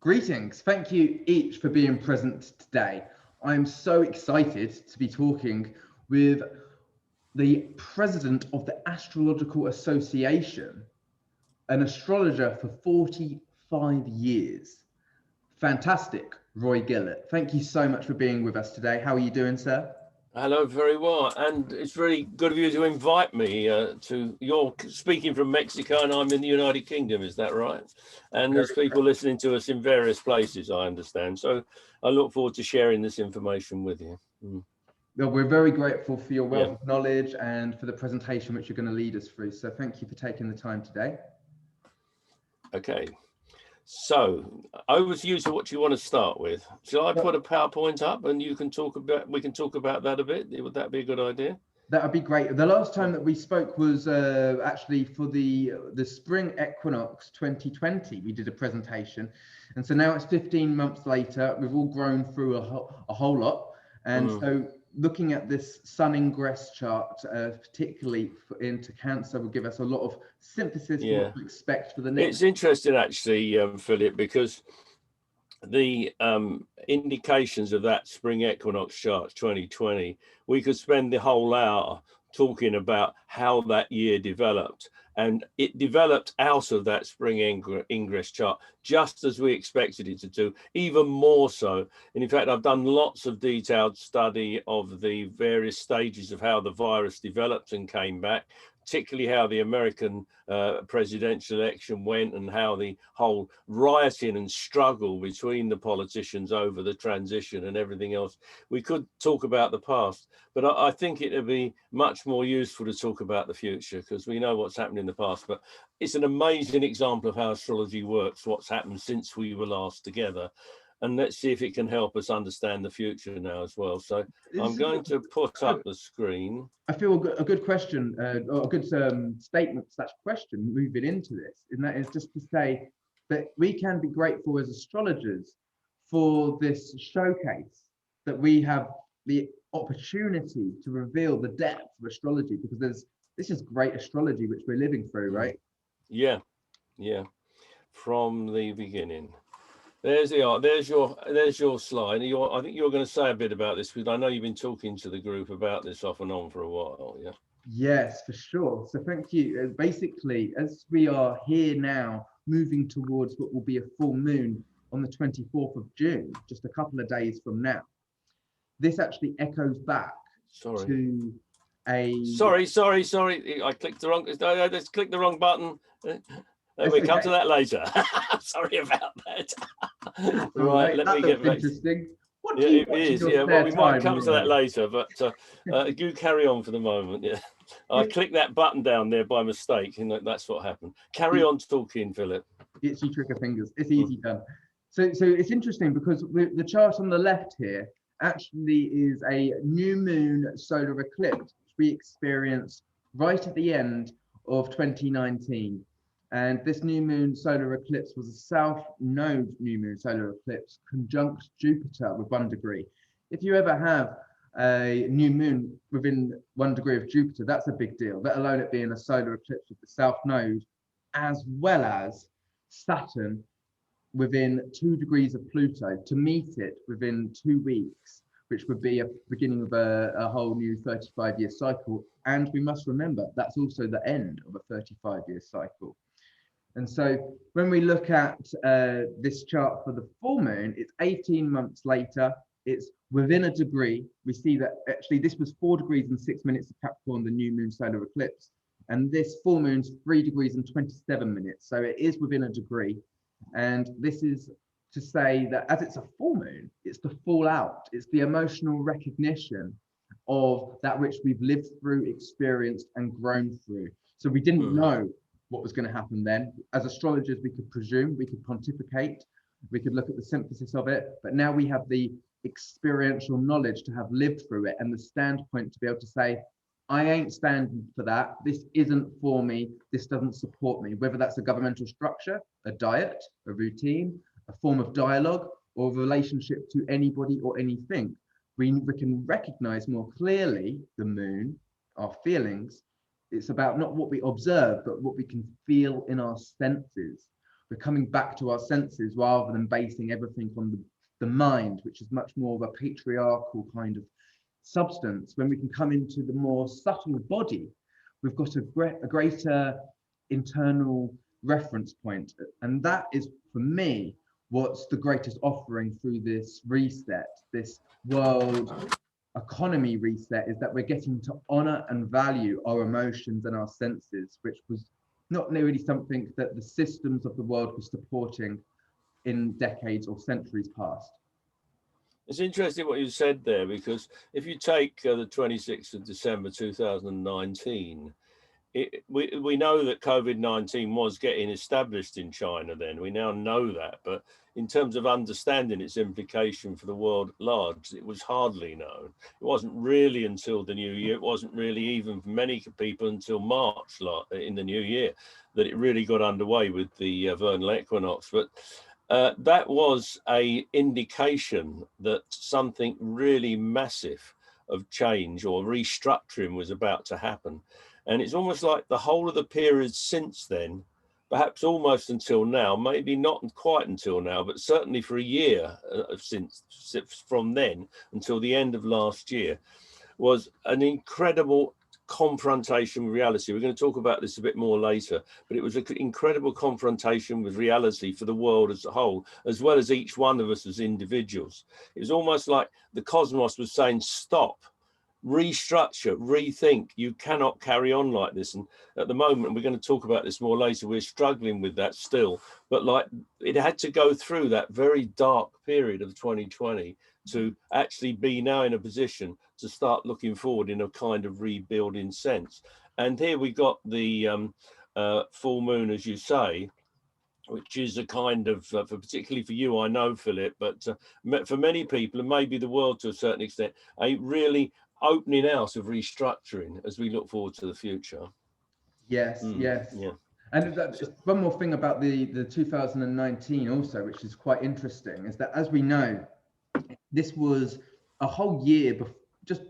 Greetings. Thank you each for being present today. I'm so excited to be talking with the president of the Astrological Association, an astrologer for 45 years. Fantastic, Roy Gillett. Thank you so much for being with us today. How are you doing, sir? Hello, very well, and it's very good of you to invite me to. You're speaking from Mexico, and I'm in the United Kingdom. Is that right? And there's people listening to us in various places, I understand. So I look forward to sharing this information with you. Well, we're very grateful for your wealth of knowledge and for the presentation which you're going to lead us through. So thank you for taking the time today. Okay. So over to you. So what do you want to start with? Shall I put a PowerPoint up and you can talk about, we can talk about that a bit? Would that be a good idea? That would be great. The last time that we spoke was actually for the spring equinox 2020. We did a presentation. And so now it's 15 months later. We've all grown through a whole lot. And so looking at this sun ingress chart, particularly into Cancer, will give us a lot of synthesis for what to expect for the next. It's interesting, actually, Philip, because the indications of that spring equinox chart 2020, we could spend the whole hour talking about how that year developed. And it developed out of that spring ingress chart, just as we expected it to do, even more so. And in fact, I've done lots of detailed study of the various stages of how the virus developed and came back, particularly how the American presidential election went and how the whole rioting and struggle between the politicians over the transition and everything else. We could talk about the past, but I think it would be much more useful to talk about the future, because we know what's happened in the past. But it's an amazing example of how astrology works, what's happened since we were last together. And let's see if it can help us understand the future now as well. So I'm going to put up the screen. I feel a good question, or a good statement/question moving into this, and that is just to say that we can be grateful as astrologers for this showcase, that we have the opportunity to reveal the depth of astrology, because this is great astrology which we're living through, right? Yeah, from the beginning. There's your slide. I think you're going to say a bit about this, because I know you've been talking to the group about this off and on for a while. Yeah. Yes, for sure. So thank you. Basically, as we are here now, moving towards what will be a full moon on the 24th of June, just a couple of days from now, this actually echoes back to a. Sorry. I clicked the wrong. I just clicked the wrong button. We come to that later. Sorry about that. Right, let me get back. Interesting. What do you it is. Yeah, well, we might come to that later, but you carry on for the moment. Yeah, I clicked that button down there by mistake, and that's what happened. Carry on talking, Philip. It's you trigger fingers. It's easy done. So it's interesting, because the chart on the left here actually is a new moon solar eclipse, which we experienced right at the end of 2019. And this new moon solar eclipse was a south node new moon solar eclipse conjunct Jupiter with 1 degree. If you ever have a new moon within 1 degree of Jupiter, that's a big deal, let alone it being a solar eclipse with the south node, as well as Saturn within 2 degrees of Pluto, to meet it within 2 weeks, which would be a beginning of a whole new 35-year cycle. And we must remember, that's also the end of a 35-year cycle. And so when we look at this chart for the full moon, it's 18 months later, it's within 1 degree. We see that actually this was 4 degrees and 6 minutes of Capricorn, the new moon solar eclipse. And this full moon's 3 degrees and 27 minutes. So it is within 1 degree. And this is to say that as it's a full moon, it's the fallout, it's the emotional recognition of that which we've lived through, experienced, and grown through. So we didn't know what was going to happen then. As astrologers, we could presume, we could pontificate, we could look at the synthesis of it, but now we have the experiential knowledge to have lived through it, and the standpoint to be able to say, I ain't standing for that, this isn't for me, this doesn't support me, whether that's a governmental structure, a diet, a routine, a form of dialogue, or a relationship to anybody or anything. We can recognize more clearly the moon, our feelings. It's about not what we observe, but what we can feel in our senses. We're coming back to our senses rather than basing everything on the mind, which is much more of a patriarchal kind of substance. When we can come into the more subtle body, we've got a greater internal reference point. And that is, for me, what's the greatest offering through this reset, this world economy reset, is that we're getting to honor and value our emotions and our senses, which was not really something that the systems of the world were supporting in decades or centuries past. It's interesting what you said there, because if you take the 26th of December 2019, we know that COVID-19 was getting established in China then. We now know that, but in terms of understanding its implication for the world at large, it was hardly known. It wasn't really until the new year, it wasn't really even for many people until March in the new year that it really got underway with the vernal equinox. But that was an indication that something really massive of change or restructuring was about to happen. And it's almost like the whole of the period since then, perhaps almost until now, maybe not quite until now, but certainly for a year since from then until the end of last year, was an incredible confrontation with reality. We're going to talk about this a bit more later, but it was an incredible confrontation with reality for the world as a whole, as well as each one of us as individuals. It was almost like the cosmos was saying, stop, restructure, rethink. You cannot carry on like this. And at the moment, we're going to talk about this more later, we're struggling with that still, but like it had to go through that very dark period of 2020 to actually be now in a position to start looking forward in a kind of rebuilding sense. And here we got the full moon, as you say, which is a kind of, particularly for you, I know, Philip, but for many people, and maybe the world to a certain extent, a really opening out of restructuring as we look forward to the future. Yes, yes. Yeah. And one more thing about the 2019 also, which is quite interesting, is that as we know, this was a whole year, just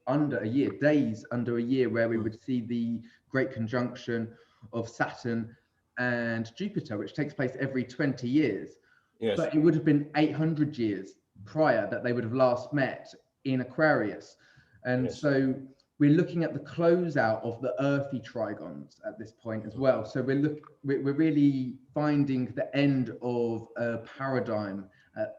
under a year, days under a year, where we would see the great conjunction of Saturn and Jupiter, which takes place every 20 years. Yes. But it would have been 800 years prior that they would have last met in Aquarius. And yes. So we're looking at the closeout of the earthy trigons at this point as well. So we're really finding the end of a paradigm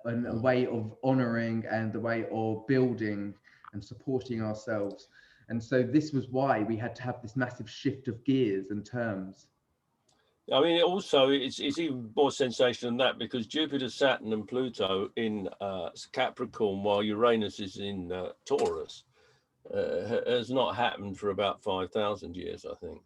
and a way of honoring and the way of building and supporting ourselves. And so this was why we had to have this massive shift of gears and terms. I mean, also, it's even more sensational than that, because Jupiter, Saturn and Pluto in Capricorn, while Uranus is in Taurus, has not happened for about 5,000 years, I think.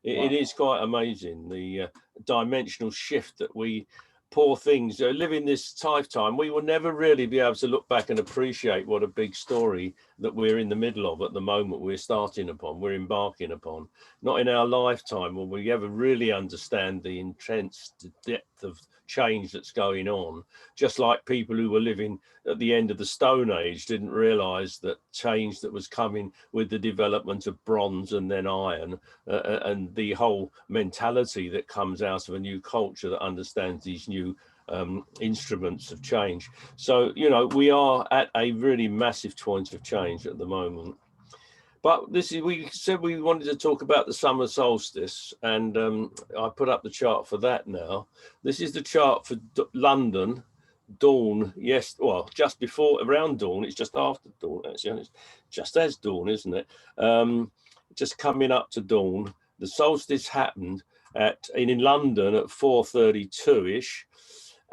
Wow. It is quite amazing, the dimensional shift that we poor things live in this lifetime. We will never really be able to look back and appreciate what a big story that we're in the middle of at the moment, we're embarking upon. Not in our lifetime will we ever really understand the intense depth of change that's going on. Just like people who were living at the end of the Stone Age didn't realize that change that was coming with the development of bronze and then iron, and the whole mentality that comes out of a new culture that understands these new instruments of change. So, you know, we are at a really massive point of change at the moment. But we said we wanted to talk about the summer solstice, and I put up the chart for that now. This is the chart for London, dawn, yes, well, just before, around dawn, it's just after dawn, actually, it's just as dawn, isn't it? Just coming up to dawn. The solstice happened in London at 4:32-ish.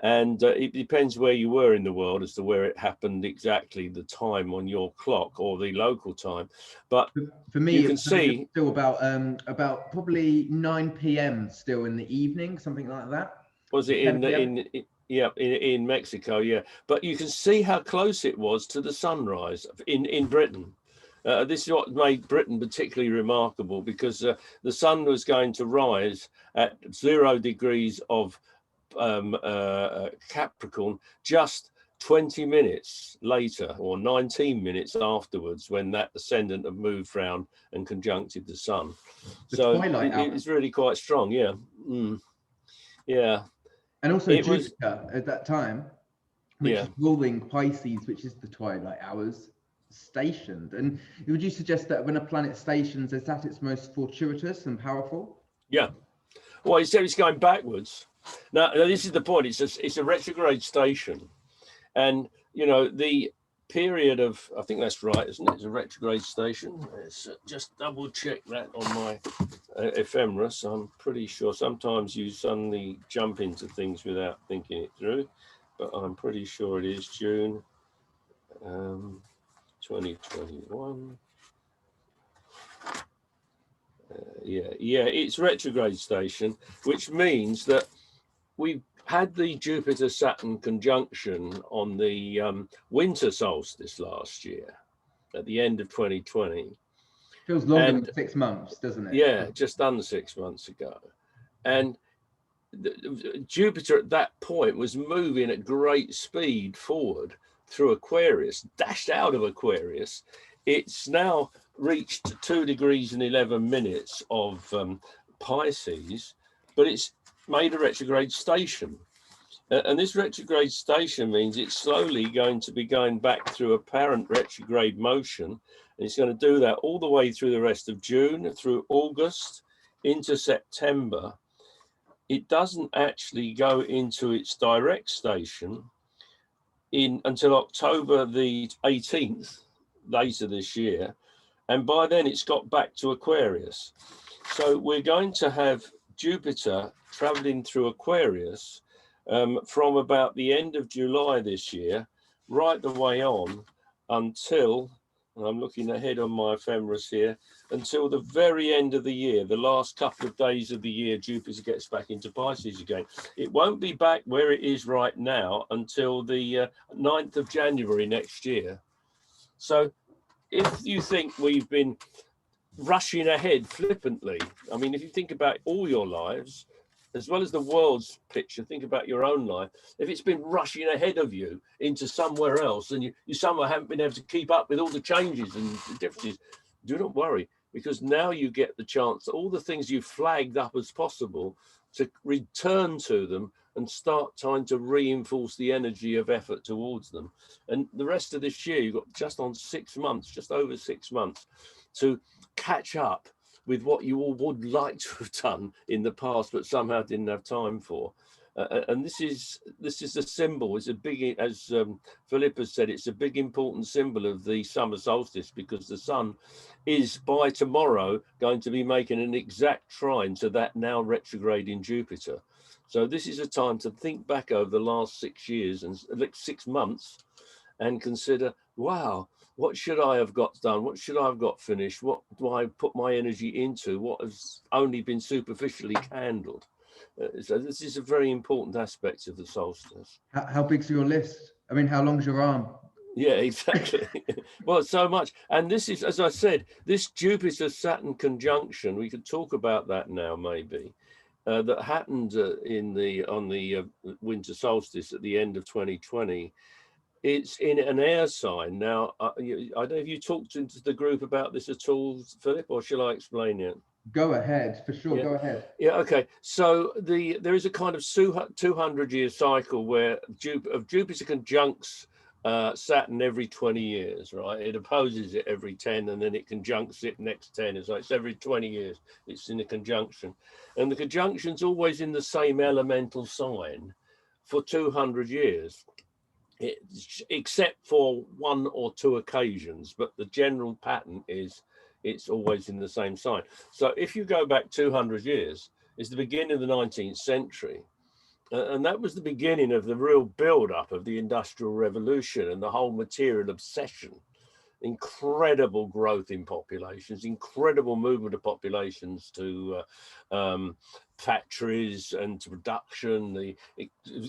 And it depends where you were in the world as to where it happened exactly, the time on your clock or the local time. But for me, you can see still about probably 9 p.m. still in the evening, something like that. Was it in Mexico? Yeah, but you can see how close it was to the sunrise in Britain. This is what made Britain particularly remarkable, because the sun was going to rise at 0 degrees of Capricorn just 20 minutes later, or 19 minutes afterwards, when that ascendant had moved round and conjuncted the sun. So it's really quite strong. Yeah. Yeah. And also It was, Jupiter at that time, which yeah. is ruling Pisces, which is the twilight hours, stationed. And would you suggest that when a planet stations, is that its most fortuitous and powerful? Yeah. Well, he said it's going backwards. Now this is the point. It's a retrograde station, and you know the period of, I think that's right, isn't it? It's a retrograde station. Let's just double check that on my ephemeris. I'm pretty sure. Sometimes you suddenly jump into things without thinking it through, but I'm pretty sure it is June 2021. Yeah, it's retrograde station, which means that we had the Jupiter-Saturn conjunction on the winter solstice last year at the end of 2020. Feels longer than 6 months, doesn't it? Yeah, just under 6 months ago. And Jupiter at that point was moving at great speed forward through Aquarius, dashed out of Aquarius. It's now reached 2 degrees and 11 minutes of Pisces, but it's made a retrograde station. And this retrograde station means it's slowly going to be going back through apparent retrograde motion. And it's going to do that all the way through the rest of June, through August, into September. It doesn't actually go into its direct station until October the 18th, later this year. And by then it's got back to Aquarius. So we're going to have Jupiter traveling through Aquarius from about the end of July this year, right the way on until, and I'm looking ahead on my ephemeris here, until the very end of the year, the last couple of days of the year, Jupiter gets back into Pisces again. It won't be back where it is right now until the 9th of January next year. So if you think we've been rushing ahead flippantly, I mean, if you think about all your lives, as well as the world's picture, think about your own life. If it's been rushing ahead of you into somewhere else and you somehow haven't been able to keep up with all the changes and the differences, do not worry, because now you get the chance, all the things you flagged up as possible, to return to them and start trying to reinforce the energy of effort towards them. And the rest of this year, you've got just on 6 months, just over 6 months, to catch up with what you all would like to have done in the past, but somehow didn't have time for. And this is a symbol. It's a big, as Philip has said, it's a big important symbol of the summer solstice, because the sun is by tomorrow going to be making an exact trine to that now retrograding Jupiter. So this is a time to think back over the last 6 years and 6 months and consider, wow, what should I have got done? What should I have got finished? What do I put my energy into? What has only been superficially handled? So this is a very important aspect of the solstice. How big's your list? I mean, how long's your arm? Yeah, exactly. Well, so much. And this is, as I said, this Jupiter-Saturn conjunction, we could talk about that now maybe, that happened on the winter solstice at the end of 2020. It's in an air sign. Now, I don't know if you talked into the group about this at all, Philip, or shall I explain it? Go ahead, for sure, Yeah. go ahead. Yeah, okay. So there is a kind of 200-year cycle where Jupiter conjuncts Saturn every 20 years, right? It opposes it every 10, and then it conjuncts it next 10. So it's every 20 years. It's in a conjunction. And the conjunction's always in the same elemental sign for 200 years. Except for 1 or 2 occasions, but the general pattern is it's always in the same sign. So if you go back 200 years, it's the beginning of the 19th century. And that was the beginning of the real build-up of the Industrial Revolution and the whole material obsession. Incredible growth in populations, incredible movement of populations to factories and to production, the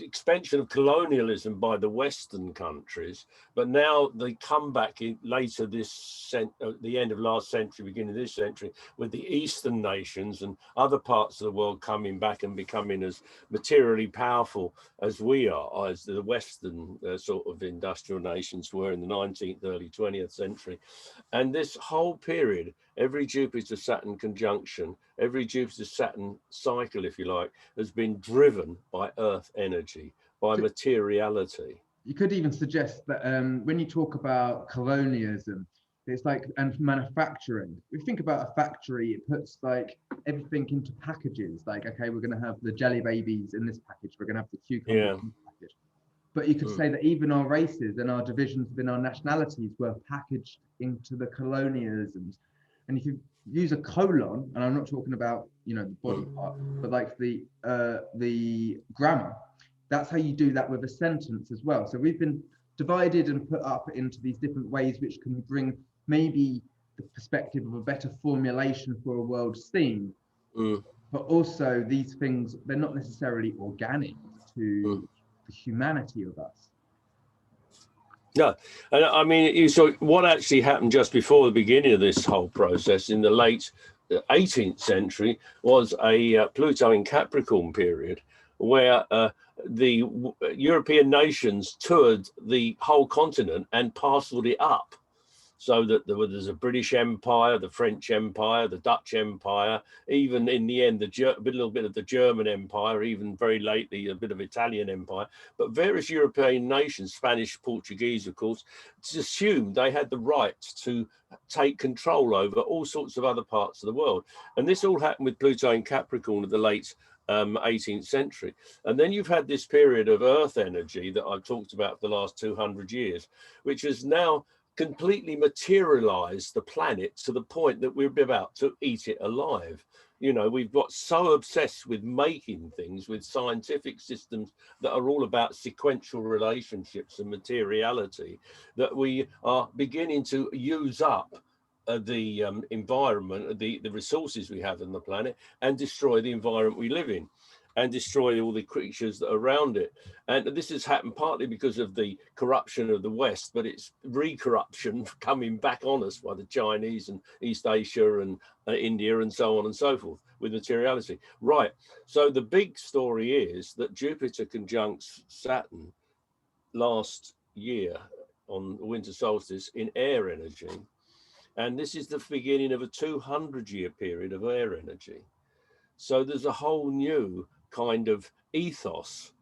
expansion of colonialism by the Western countries. But now they come back in later the end of last century, beginning of this century, with the Eastern nations and other parts of the world coming back and becoming as materially powerful as we are, as the Western sort of industrial nations were in the 19th, early 20th century. And this whole period every Jupiter-Saturn conjunction, every Jupiter-Saturn cycle, if you like, has been driven by Earth energy, by materiality. You could even suggest that when you talk about colonialism, it's like, and manufacturing. If you think about a factory, it puts like everything into packages. Like, okay, we're going to have the jelly babies in this package. We're going to have the cucumbers in this package. But you could say that even our races and our divisions within our nationalities were packaged into the colonialisms. And if you use a colon, and I'm not talking about, you know, the body part, but like the grammar, that's how you do that with a sentence as well. So we've been divided and put up into these different ways, which can bring maybe the perspective of a better formulation for a world scene. But also these things, they're not necessarily organic to the humanity of us. No, and I mean, so what actually happened just before the beginning of this whole process in the late 18th century was a Pluto in Capricorn period, where the European nations toured the whole continent and parceled it up, so that there's a British Empire, the French Empire, the Dutch Empire, even in the end, a little bit of the German Empire, even very lately, a bit of Italian Empire, but various European nations, Spanish, Portuguese, of course, assumed they had the right to take control over all sorts of other parts of the world. And this all happened with Pluto in Capricorn at the late 18th century. And then you've had this period of Earth energy that I've talked about for the last 200 years, which has now completely materialized the planet to the point that we're about to eat it alive. You know, we've got so obsessed with making things, with scientific systems that are all about sequential relationships and materiality, that we are beginning to use up the environment, the resources we have on the planet, and destroy the environment we live in, and destroy all the creatures that are around it. And this has happened partly because of the corruption of the West, but it's re-corruption coming back on us by the Chinese and East Asia and India and so on and so forth with materiality. Right, so the big story is that Jupiter conjuncts Saturn last year on winter solstice in air energy. And this is the beginning of a 200-year period of air energy. So there's a whole new kind of ethos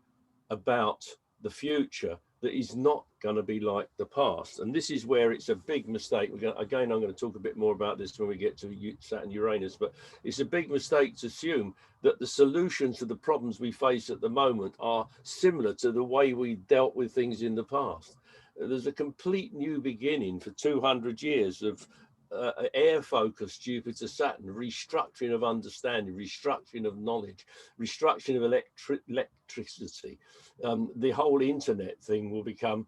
about the future that is not going to be like the past. And this is where it's a big mistake. I'm going to talk a bit more about this when we get to Saturn Uranus, but it's a big mistake to assume that the solutions to the problems we face at the moment are similar to the way we dealt with things in the past. There's a complete new beginning for 200 years of air-focused Jupiter-Saturn, restructuring of understanding, restructuring of knowledge, restructuring of electricity. The whole internet thing will become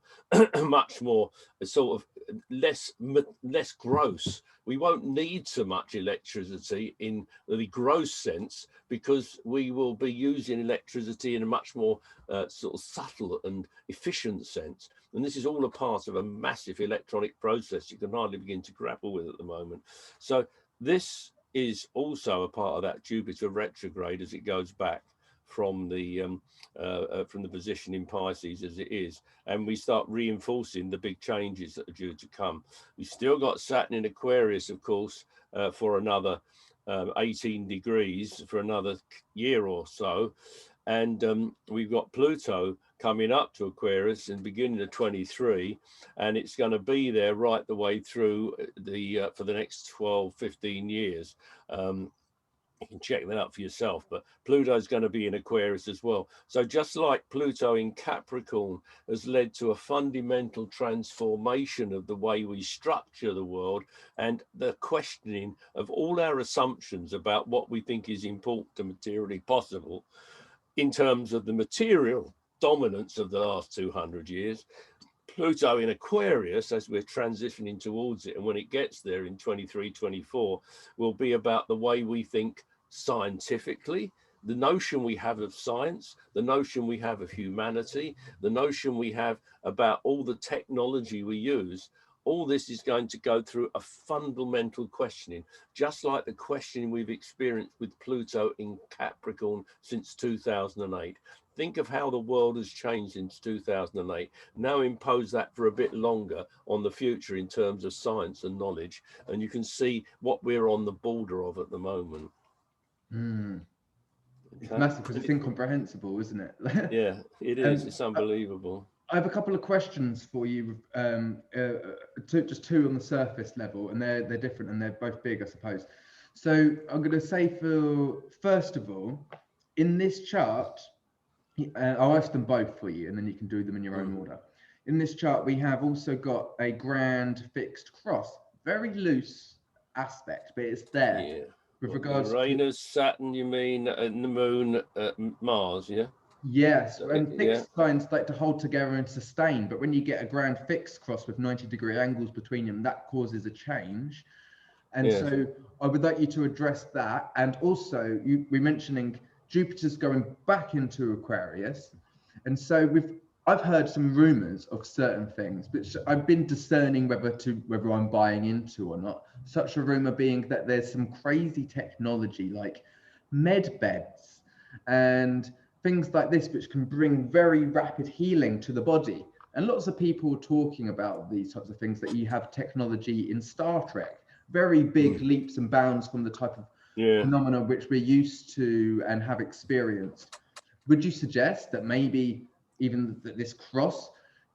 much more sort of less gross. We won't need so much electricity in the gross sense, because we will be using electricity in a much more sort of subtle and efficient sense. And this is all a part of a massive electronic process you can hardly begin to grapple with at the moment. So this is also a part of that Jupiter retrograde as it goes back from the position in Pisces as it is, and we start reinforcing the big changes that are due to come. We've still got Saturn in Aquarius, of course, for another 18 degrees for another year or so, and we've got Pluto coming up to Aquarius in the beginning of 23, and it's going to be there right the way through the for the next 12-15 years. You can check that out for yourself, but Pluto is going to be in Aquarius as well. So just like Pluto in Capricorn has led to a fundamental transformation of the way we structure the world and the questioning of all our assumptions about what we think is important and materially possible in terms of the material dominance of the last 200 years, Pluto in Aquarius, as we're transitioning towards it, and when it gets there in 23, 24, will be about the way we think scientifically, the notion we have of science, the notion we have of humanity, the notion we have about all the technology we use, all this is going to go through a fundamental questioning, just like the questioning we've experienced with Pluto in Capricorn since 2008. Think of how the world has changed since 2008. Now impose that for a bit longer on the future in terms of science and knowledge, and you can see what we're on the border of at the moment. It's massive because it's incomprehensible, isn't it? Yeah, it is. It's unbelievable. I have a couple of questions for you, just two on the surface level, and they're different and they're both big, I suppose. So I'm going to say, first of all, in this chart, I'll ask them both for you, and then you can do them in your own order. In this chart, we have also got a grand fixed cross, very loose aspect, but it's there. Yeah. With regards Uranus, Saturn, you mean, and the Moon, Mars, yeah? Yes, and fixed signs like to hold together and sustain, but when you get a grand fixed cross with 90-degree angles between them, that causes a change. And so I would like you to address that. And also, we're mentioning Jupiter's going back into Aquarius. And so I've heard some rumors of certain things, which I've been discerning whether I'm buying into or not. Such a rumor being that there's some crazy technology like med beds and things like this, which can bring very rapid healing to the body. And lots of people are talking about these types of things, that you have technology in Star Trek, very big leaps and bounds from the type of phenomena which we're used to and have experienced. Would you suggest that maybe even that this cross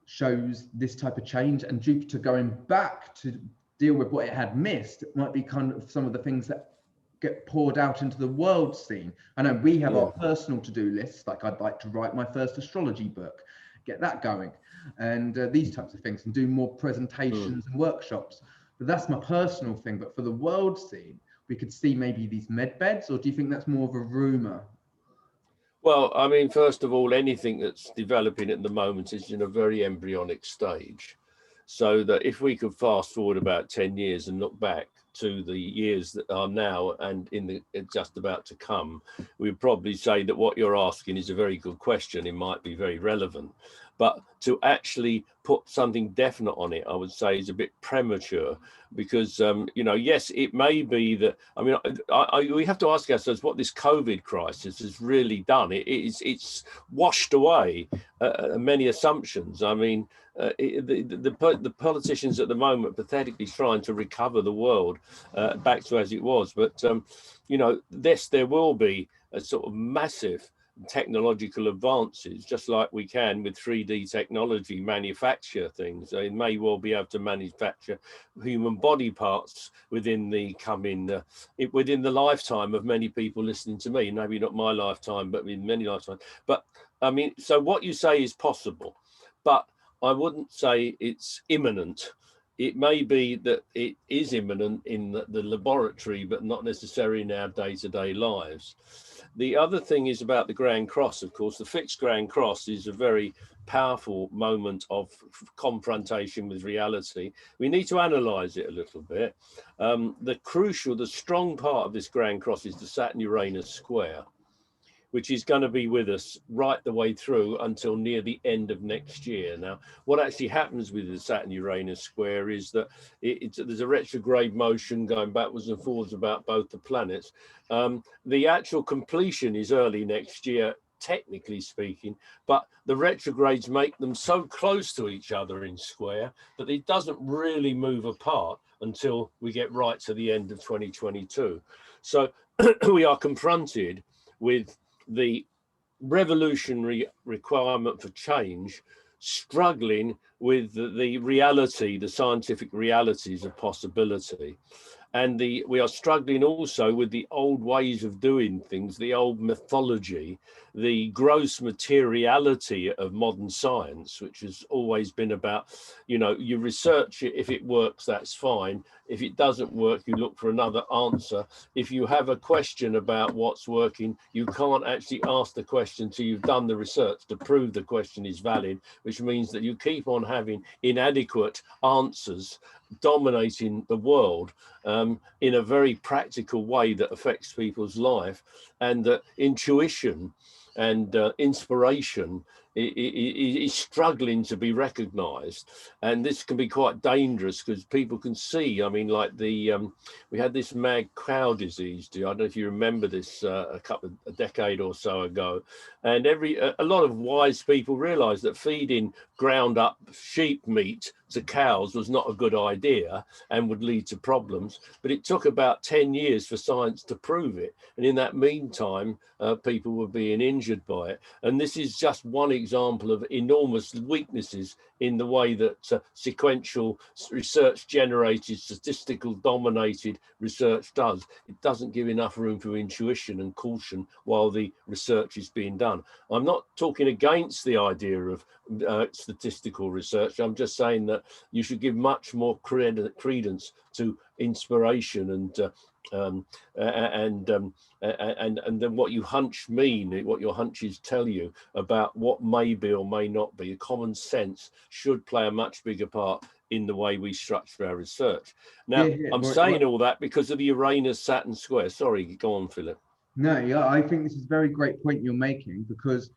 shows this type of change, and Jupiter going back to deal with what it had missed might be kind of some of the things that get poured out into the world scene? I know we have our personal to-do lists, like I'd like to write my first astrology book, get that going, and these types of things, and do more presentations and workshops. But that's my personal thing. But for the world scene, we could see maybe these med beds, or do you think that's more of a rumor? Well, I mean, first of all, anything that's developing at the moment is in a very embryonic stage. So that if we could fast forward about 10 years and look back to the years that are now and in the just about to come, we'd probably say that what you're asking is a very good question. It might be very relevant, but to actually put something definite on it, I would say, is a bit premature, because yes, it may be that, I mean, we have to ask ourselves what this COVID crisis has really done. It's washed away many assumptions. I mean, the politicians at the moment pathetically trying to recover the world back to as it was, but there will be a sort of massive technological advances, just like we can with 3D technology manufacture things. It may well be able to manufacture human body parts within the lifetime of many people listening to me. Maybe not my lifetime, but in many lifetimes. But I mean, so what you say is possible, but I wouldn't say it's imminent. It may be that it is imminent in the laboratory, but not necessarily in our day-to-day lives. The other thing is about the Grand Cross, of course. The fixed Grand Cross is a very powerful moment of confrontation with reality. We need to analyze it a little bit. The strong part of this Grand Cross is the Saturn Uranus square, which is going to be with us right the way through until near the end of next year. Now, what actually happens with the Saturn Uranus square is that there's a retrograde motion going backwards and forwards about both the planets. The actual completion is early next year, technically speaking, but the retrogrades make them so close to each other in square that it doesn't really move apart until we get right to the end of 2022. So we are confronted with the revolutionary requirement for change, struggling with the reality, the scientific realities of possibility. And we are struggling also with the old ways of doing things, the old mythology, the gross materiality of modern science, which has always been about, you research it, if it works, that's fine. If it doesn't work, you look for another answer. If you have a question about what's working, you can't actually ask the question till you've done the research to prove the question is valid, which means that you keep on having inadequate answers dominating the world in a very practical way that affects people's life, and that intuition and inspiration is struggling to be recognized, and this can be quite dangerous because people can see. I mean, like we had this mad cow disease. I don't know if you remember this a decade or so ago, and a lot of wise people realized that feeding ground up sheep meat to cows was not a good idea and would lead to problems. But it took about 10 years for science to prove it, and in that meantime people were being injured by it. And this is just one example of enormous weaknesses in the way that sequential research generated, statistical dominated research does. It doesn't give enough room for intuition and caution while the research is being done. I'm not talking against the idea of statistical research. I'm just saying that you should give much more credence to inspiration and then what you what your hunches tell you about what may be or may not be. Common sense should play a much bigger part in the way we structure our research. Now, I'm saying all that because of the Uranus-Saturn square. Sorry, go on, Philip. No, yeah, I think this is a very great point you're making, because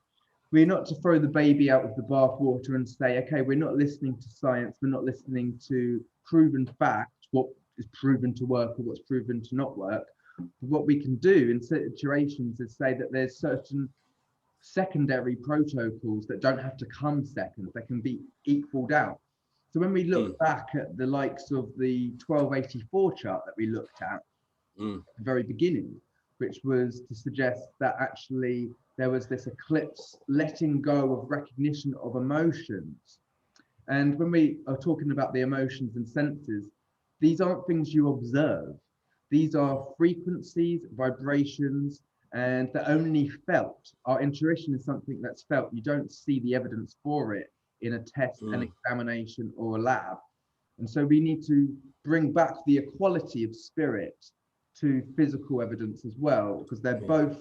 we're not to throw the baby out with the bathwater and say, okay, we're not listening to science, we're not listening to proven fact, what is proven to work or what's proven to not work. But what we can do in situations is say that there's certain secondary protocols that don't have to come second, that can be equaled out. So when we look back at the likes of the 1284 chart that we looked at the very beginning, which was to suggest that actually there was this eclipse letting go of recognition of emotions. And when we are talking about the emotions and senses, these aren't things you observe. These are frequencies, vibrations, and they're only felt. Our intuition is something that's felt. You don't see the evidence for it in a test, an examination, or a lab. And so we need to bring back the equality of spirit to physical evidence as well, because they're both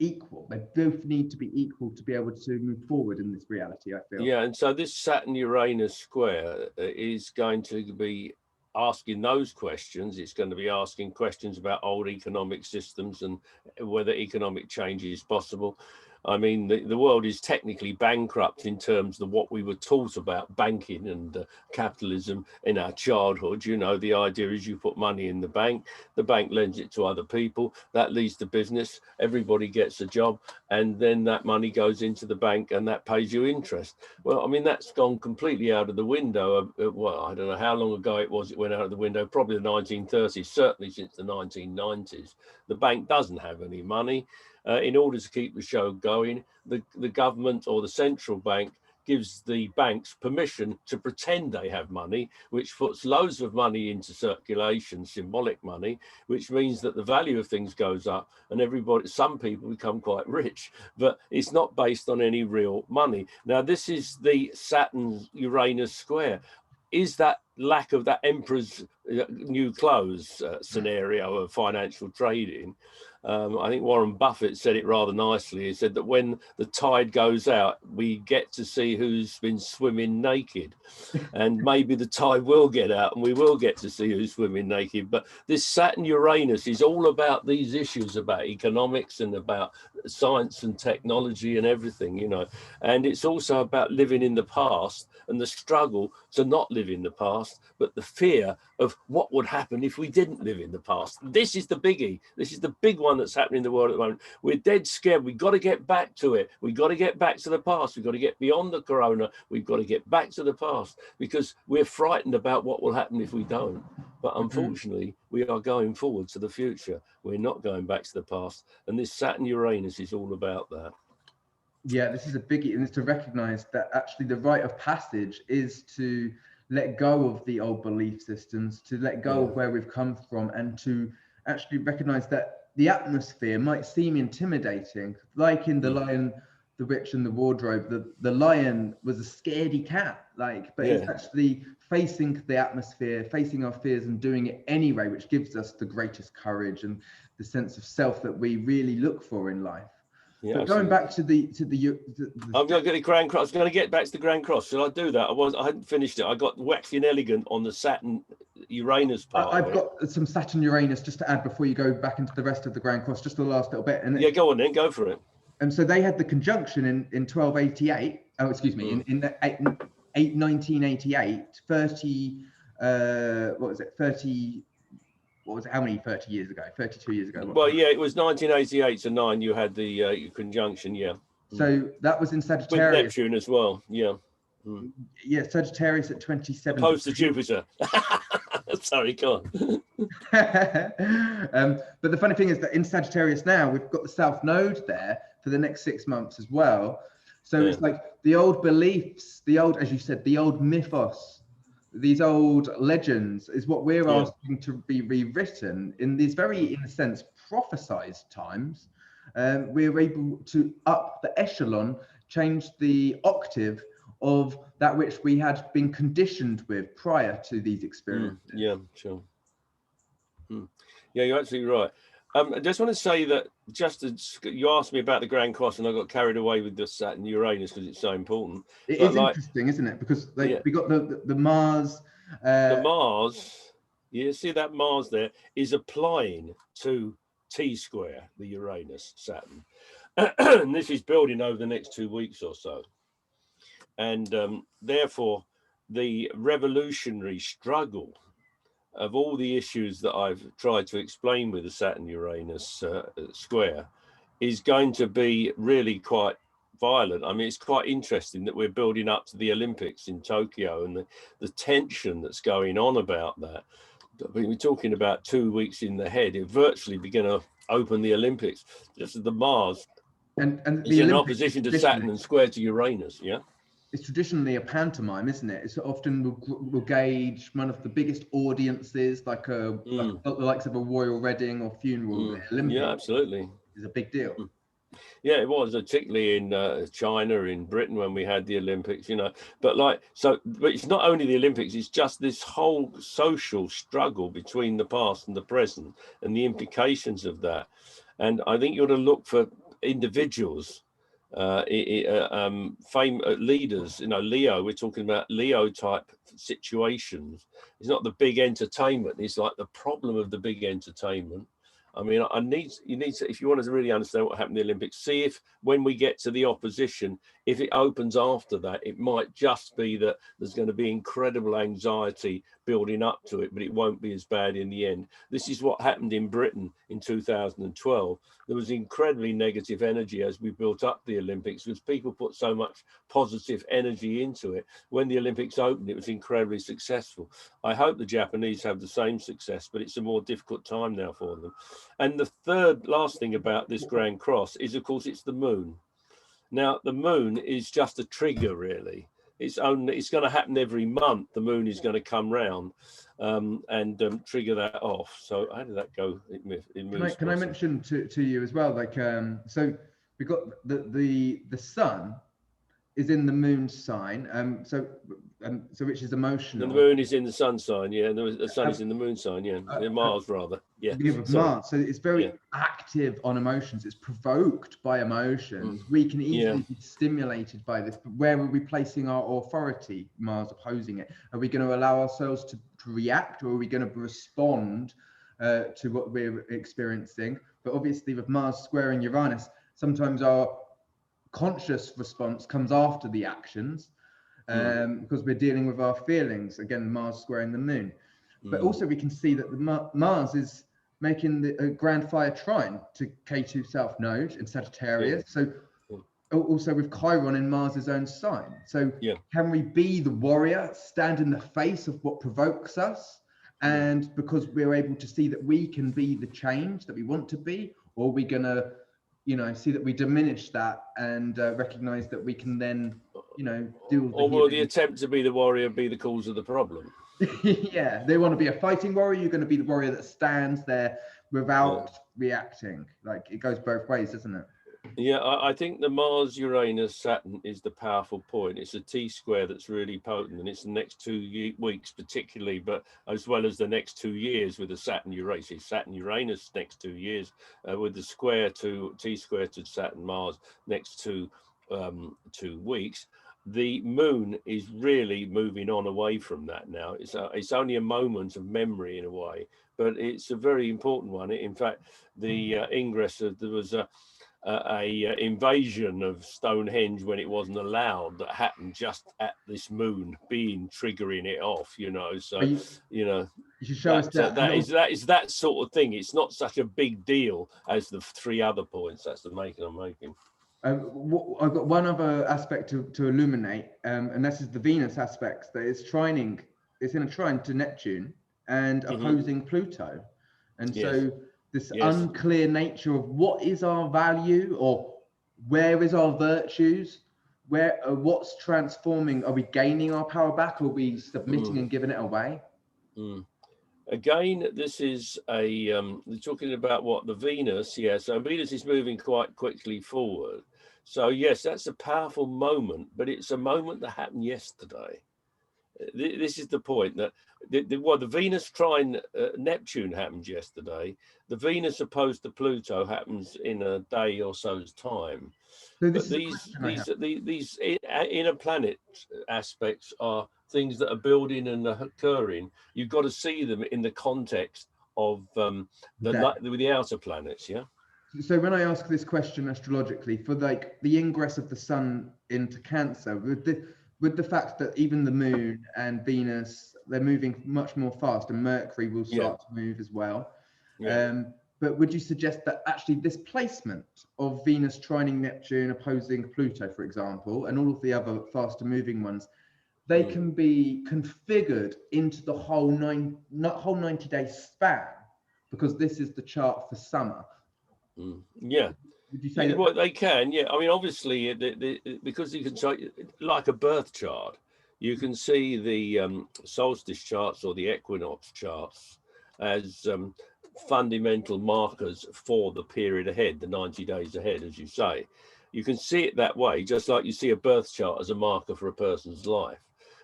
equal. They both need to be equal to be able to move forward in this reality, I feel. Yeah, and so this Saturn-Uranus square is going to be asking those questions. It's going to be asking questions about old economic systems and whether economic change is possible. I mean, the world is technically bankrupt in terms of what we were taught about banking and capitalism in our childhood. You know, the idea is you put money in the bank lends it to other people, that leads to business, everybody gets a job, and then that money goes into the bank and that pays you interest. Well, I mean, that's gone completely out of the window. Well, I don't know how long ago it was it went out of the window, probably the 1930s, certainly since the 1990s. The bank doesn't have any money. In order to keep the show going, the government or the central bank gives the banks permission to pretend they have money, which puts loads of money into circulation, symbolic money, which means that the value of things goes up and some people become quite rich, but it's not based on any real money. Now, this is the Saturn-Uranus square. Is that lack of that emperor's new clothes scenario of financial trading? I think Warren Buffett said it rather nicely. He said that when the tide goes out, we get to see who's been swimming naked. And maybe the tide will get out and we will get to see who's swimming naked. But this Saturn-Uranus is all about these issues about economics and about science and technology and everything, you know. And it's also about living in the past and the struggle to not live in the past, but the fear of what would happen if we didn't live in the past. This is the biggie. This is the big one that's happening in the world at the moment. We're dead scared. We've got to get back to it. We've got to get back to the past. We've got to get beyond the corona. We've got to get back to the past because we're frightened about what will happen if we don't. But unfortunately, we are going forward to the future. We're not going back to the past. And this Saturn-Uranus is all about that. Yeah, this is a biggie, and it's to recognize that actually the rite of passage is to let go of the old belief systems, to let go of where we've come from, and to actually recognize that the atmosphere might seem intimidating, like in The Lion, the Witch and the Wardrobe. The lion was a scaredy cat, but it's actually facing the atmosphere, facing our fears and doing it anyway, which gives us the greatest courage and the sense of self that we really look for in life. Yeah, but going back to the I'm going to get the Grand Cross. I was going to get back to the Grand Cross. Shall I do that? I hadn't finished it. I got waxy and elegant on the Saturn Uranus part. I've got some Saturn Uranus just to add before you go back into the rest of the Grand Cross, just the last little bit. And yeah, go on then, go for it. And so they had the conjunction in 1288. Oh, excuse me, in 1988, 30, what was it, 30, what was it, how many 30 years ago, 32 years ago? Well, yeah, it was 1988 to 9, you had the conjunction, yeah. So that was in With Sagittarius. Neptune as well, yeah. Yeah, Sagittarius at 27. Opposed to Jupiter. Sorry, go on. But the funny thing is that in Sagittarius now, we've got the South Node there for the next 6 months as well. So it's like the old beliefs, the old, as you said, the old mythos, these old legends is what we're asking to be rewritten in these very, in a sense, prophesized times. We're able to up the echelon, change the octave of that which we had been conditioned with prior to these experiences. Yeah, sure. Yeah, you're absolutely right. I just want to say that just as you asked me about the Grand Cross, and I got carried away with the Saturn Uranus because it's so important. It is interesting, isn't it? Because we got the Mars. The Mars, you see that Mars there is applying to T square, the Uranus Saturn. And this is building over the next 2 weeks or so. And therefore, the revolutionary struggle of all the issues that I've tried to explain with the Saturn-Uranus square is going to be really quite violent. I mean, it's quite interesting that we're building up to the Olympics in Tokyo and the tension that's going on about that. We're talking about 2 weeks in the head. It virtually be going to open the Olympics. Just as the Mars and is in opposition to Saturn and square to Uranus, yeah? It's traditionally a pantomime, isn't it? It's often will gauge one of the biggest audiences, like the likes of a royal wedding or funeral. The Olympics, yeah, absolutely, is a big deal. Yeah, it was, particularly in China, in Britain when we had the Olympics, you know. But it's not only the Olympics; it's just this whole social struggle between the past and the present, and the implications of that. And I think you ought to look for individuals. Leaders, you know, Leo, we're talking about Leo type situations. It's not the big entertainment, it's like the problem of the big entertainment. I mean, you need to, if you want to really understand what happened in the Olympics, see if when we get to the opposition, if it opens after that, it might just be that there's going to be incredible anxiety building up to it, but it won't be as bad in the end. This is what happened in Britain in 2012. There was incredibly negative energy as we built up the Olympics because people put so much positive energy into it. When the Olympics opened, it was incredibly successful. I hope the Japanese have the same success, but it's a more difficult time now for them. And the last thing about this Grand Cross is, of course, it's the moon. Now, the moon is just a trigger, really. It's going to happen every month. The moon is going to come round and trigger that off. So how did that go? Can I mention to you as well? Like, so we got the sun is in the moon sign. So which is emotional. And the moon is in the sun sign, yeah. And the sun is in the moon sign, yeah. Mars, rather, yeah. Mars. So it's very active on emotions. It's provoked by emotions. We can easily be stimulated by this. But where are we placing our authority? Mars opposing it. Are we going to allow ourselves to react, or are we going to respond to what we're experiencing? But obviously, with Mars squaring Uranus, sometimes our conscious response comes after the actions, because we're dealing with our feelings. Again, Mars squaring the moon. But also we can see that the Mars is making a grand fire trine to K2 South Node in Sagittarius. So also with Chiron in Mars's own sign. So can we be the warrior, stand in the face of what provokes us? And because we're able to see that we can be the change that we want to be, or are we going to, you know, see that we diminish that and recognize that we can then, you know, do. Or will the attempt to be the warrior be the cause of the problem? Yeah, they want to be a fighting warrior. You're going to be the warrior that stands there without reacting. Like, it goes both ways, doesn't it? Yeah, I think the Mars, Uranus, Saturn is the powerful point. It's a T square that's really potent, and it's the next 2 weeks particularly, but as well as the next 2 years with the Saturn Uranus. Saturn Uranus next 2 years with the square to T square to Saturn Mars next 2 weeks. The moon is really moving on away from that now. It's only a moment of memory in a way, but it's a very important one. In fact, the ingress of there was a invasion of Stonehenge when it wasn't allowed, that happened just at this moon being triggering it off, you know. So you know, you should show us that. That is that sort of thing. It's not such a big deal as the three other points. That's the making I'm making. I've got one other aspect to illuminate, and this is the Venus aspect that is trining. It's in a trine to Neptune and opposing Pluto, and so this unclear nature of what is our value, or where is our virtues, where what's transforming. Are we gaining our power back, or are we submitting and giving it away? Again, this is a we're talking about what the Venus. So Venus is moving quite quickly forward. So yes, that's a powerful moment, but it's a moment that happened yesterday. This is the point, that the Venus trine Neptune happened yesterday. The Venus opposed to Pluto happens in a day or so's time. So but these inner planet aspects are things that are building and occurring. You've got to see them in the context of the outer planets. Yeah. So when I ask this question astrologically, for like the ingress of the sun into Cancer, with the fact that even the moon and Venus, they're moving much more fast, and Mercury will start to move as well. But would you suggest that actually this placement of Venus trining Neptune opposing Pluto, for example, and all of the other faster moving ones, they can be configured into the whole 90-day span, because this is the chart for summer? Yeah. Would you say well, they can? Yeah. I mean, obviously, because you can say, like a birth chart, you can see the solstice charts or the equinox charts as fundamental markers for the period ahead, the 90 days ahead, as you say. You can see it that way, just like you see a birth chart as a marker for a person's life.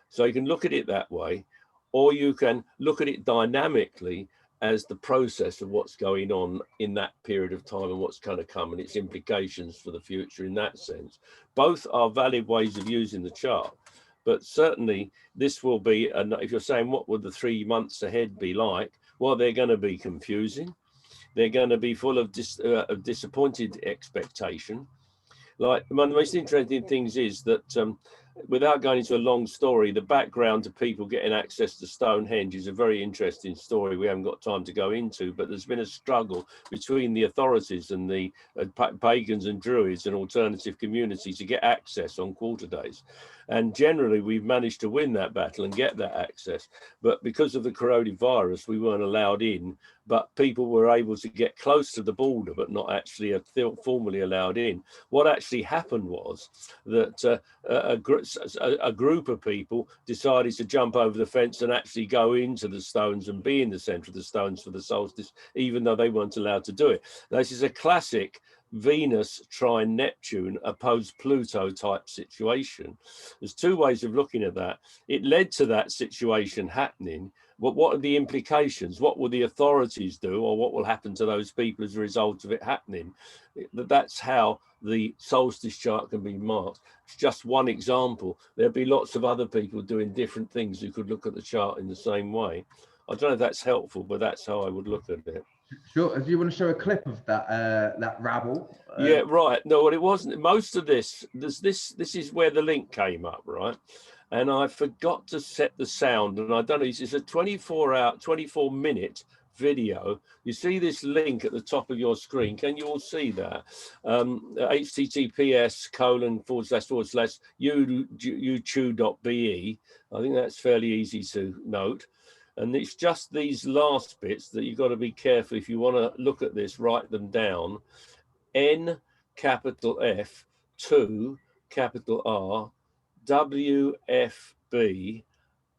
So you can look at it that way, or you can look at it dynamically as the process of what's going on in that period of time and what's going to come and its implications for the future in that sense. Both are valid ways of using the chart, but certainly this will be, if you're saying what would the 3 months ahead be like, well, they're going to be confusing. They're going to be full of disappointed expectation. Like, one of the most interesting things is that without going into a long story, the background to people getting access to Stonehenge is a very interesting story we haven't got time to go into, but there's been a struggle between the authorities and the pagans and druids and alternative communities to get access on quarter days. And generally, we've managed to win that battle and get that access. But because of the coronavirus, we weren't allowed in, but people were able to get close to the border, but not actually formally allowed in. What actually happened was that a group of people decided to jump over the fence and actually go into the stones and be in the center of the stones for the solstice, even though they weren't allowed to do it. This is a classic Venus trine Neptune opposed Pluto type situation. There's two ways of looking at that. It led to that situation happening, but what are the implications? What will the authorities do, or what will happen to those people as a result of it happening? That's how the solstice chart can be marked. It's just one example. There'll be lots of other people doing different things who could look at the chart in the same way. I don't know if that's helpful, but that's how I would look at it. Sure. Do you want to show a clip of that that rabble? Yeah, right. No, well, it wasn't. Most of this is where the link came up, right? And I forgot to set the sound, and I don't know. It's a 24-minute video. You see this link at the top of your screen. Can you all see that? https://youtube.be. I think that's fairly easy to note. And it's just these last bits that you've got to be careful. If you want to look at this, write them down. N capital F 2 capital R WFB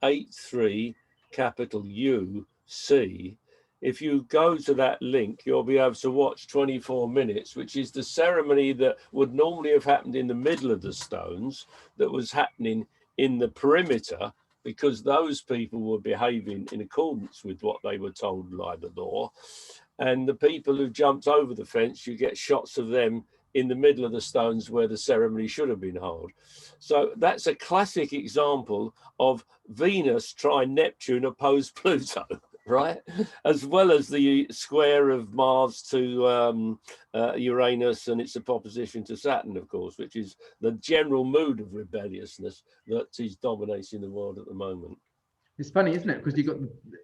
83 capital U C. If you go to that link, you'll be able to watch 24 minutes, which is the ceremony that would normally have happened in the middle of the stones, that was happening in the perimeter, because those people were behaving in accordance with what they were told by the law. And the people who jumped over the fence, you get shots of them in the middle of the stones where the ceremony should have been held. So that's a classic example of Venus trine Neptune opposed Pluto. right? As well as the square of Mars to Uranus and its opposition to Saturn, of course, which is the general mood of rebelliousness that is dominating the world at the moment. It's funny, isn't it? Because you've got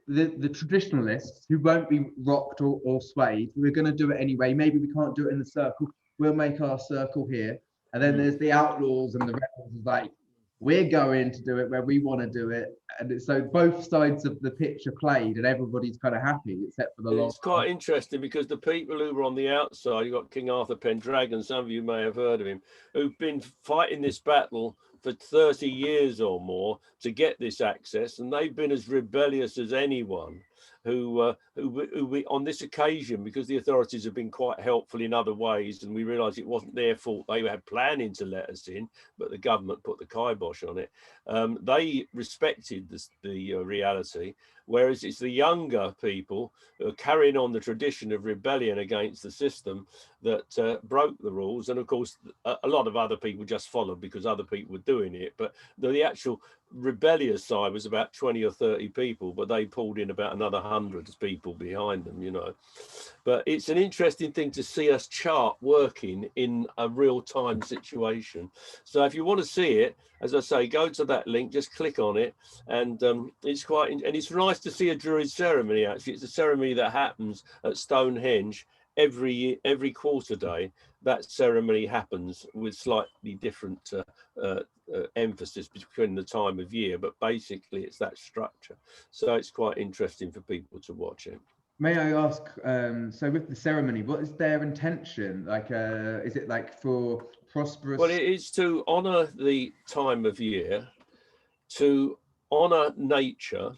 the traditionalists who won't be rocked or swayed. We're going to do it anyway. Maybe we can't do it in the circle. We'll make our circle here. And then there's the outlaws and the rebels. Like, we're going to do it where we want to do it. And so both sides of the pitch are played and everybody's kind of happy except for the It's quite interesting because the people who were on the outside, you've got King Arthur Pendragon, some of you may have heard of him, who've been fighting this battle for 30 years or more to get this access, and they've been as rebellious as anyone who on this occasion, because the authorities have been quite helpful in other ways, and we realised it wasn't their fault. They had planning to let us in, but the government put the kibosh on it. They respected the reality, whereas it's the younger people who are carrying on the tradition of rebellion against the system that broke the rules. And of course, a lot of other people just followed because other people were doing it. But the actual rebellious side was about 20 or 30 people, but they pulled in about another 100 people behind them, you know. But it's an interesting thing to see us chart working in a real-time situation. So if you want to see it, as I say, go to that link, just click on it, and it's quite, and it's nice to see a Druid ceremony. Actually, it's a ceremony that happens at Stonehenge every quarter day. That ceremony happens with slightly different emphasis between the time of year, but basically it's that structure. So it's quite interesting for people to watch it. May I ask, so with the ceremony, what is their intention? Like, is it like for prosperous? Well, it is to honour the time of year, to honour nature,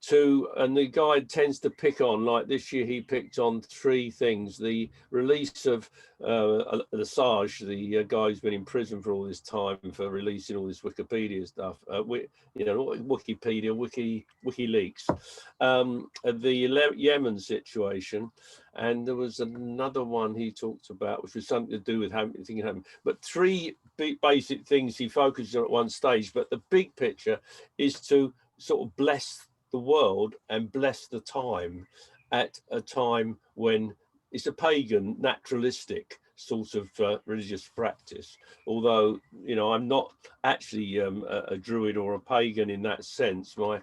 and the guide tends to pick on, like this year he picked on 3 things: the release of Assange, the guy who's been in prison for all this time for releasing all this Wikipedia stuff, Wikipedia, WikiLeaks, the Yemen situation, and there was another one he talked about which was something to do with having, but 3 basic things he focused on at one stage. But the big picture is to sort of bless the world and bless the time at a time when it's a pagan, naturalistic sort of religious practice. Although, you know, I'm not actually a Druid or a pagan in that sense. My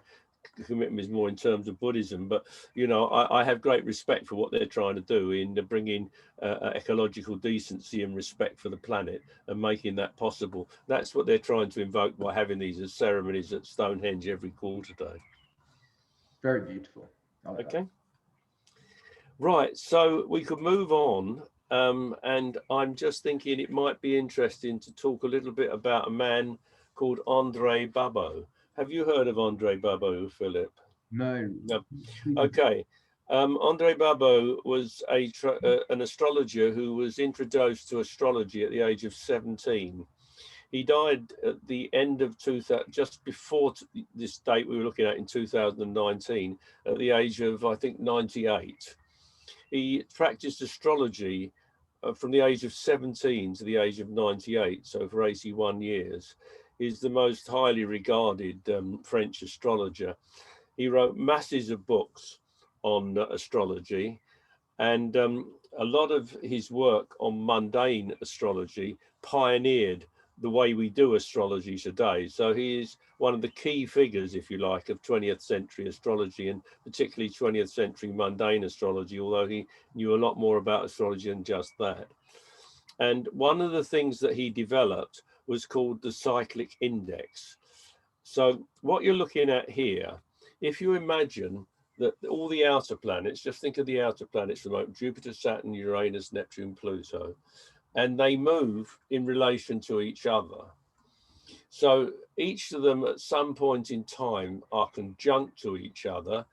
commitment is more in terms of Buddhism, but you know, I have great respect for what they're trying to do in bringing ecological decency and respect for the planet and making that possible. That's what they're trying to invoke by having these as ceremonies at Stonehenge every quarter day. Very beautiful. Okay. Right, so we could move on, and I'm just thinking it might be interesting to talk a little bit about a man called Andre Babo. Have you heard of Andre Babo, Philip? No. Okay. Andre Babo was an astrologer who was introduced to astrology at the age of 17. He died at the end of just before this date we were looking at in 2019, at the age of, I think, 98. He practiced astrology from the age of 17 to the age of 98, so for 81 years. He's the most highly regarded French astrologer. He wrote masses of books on astrology, and a lot of his work on mundane astrology pioneered the way we do astrology today. So he is one of the key figures, if you like, of 20th century astrology, and particularly 20th century mundane astrology, although he knew a lot more about astrology than just that. And one of the things that he developed was called the Cyclic Index. So what you're looking at here, if you imagine that all the outer planets, just think of the outer planets, remote Jupiter, Saturn, Uranus, Neptune, Pluto, and they move in relation to each other. So each of them at some point in time are conjunct to each other.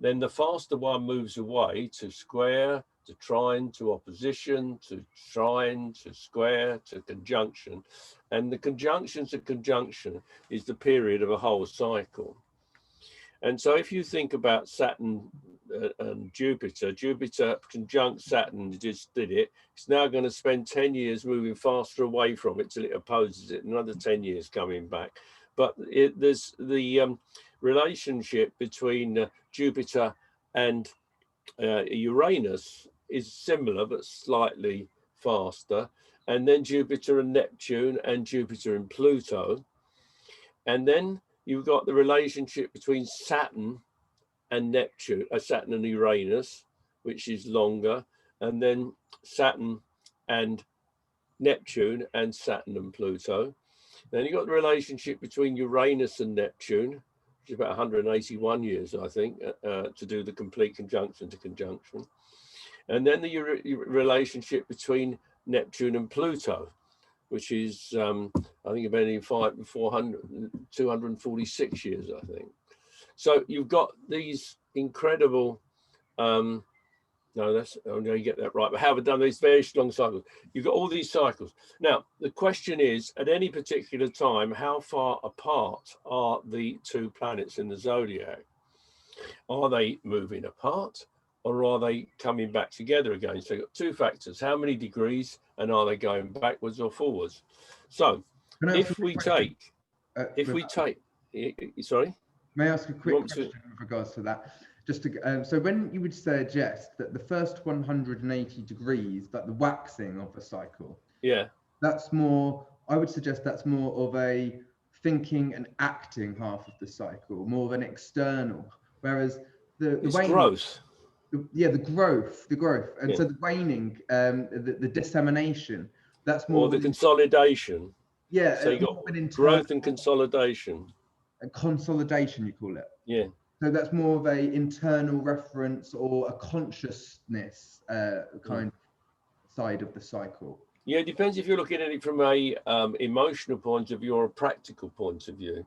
Then the faster one moves away to square, to trine, to opposition, to trine, to square, to conjunction. And the conjunction to conjunction is the period of a whole cycle. And so if you think about Saturn and Jupiter conjunct Saturn, just did it. It's now going to spend 10 years moving faster away from it till it opposes it, another 10 years coming back. But there's the relationship between Jupiter and Uranus is similar but slightly faster, and then Jupiter and Neptune and Jupiter and Pluto. And then you've got the relationship between Saturn and Neptune, Saturn and Uranus, which is longer, and then Saturn and Neptune and Saturn and Pluto. Then you've got the relationship between Uranus and Neptune, which is about 181 years, I think, to do the complete conjunction to conjunction. And then the relationship between Neptune and Pluto, which is, I think, about 246 years, I think. So you've got these incredible, no, that's, I'm going to get that right, but how have I done these very long cycles? You've got all these cycles. Now, the question is, at any particular time, how far apart are the two planets in the zodiac? Are they moving apart, or are they coming back together again? So you've got two factors: how many degrees, and are they going backwards or forwards? So if we take, sorry? May I ask a quick question with regards to that? Just to, so when you would suggest that the first 180 degrees, like the waxing of the cycle, yeah, that's more, I would suggest that's more of a thinking and acting half of the cycle, more of an external, whereas the waning, growth. The growth, and so the waning, the dissemination, that's more, or the consolidation. Yeah, so you got growth and consolidation. Consolidation, you call it. Yeah. So that's more of a internal reference or a consciousness kind of side of the cycle. Yeah, it depends if you're looking at it from a emotional point of view or a practical point of view.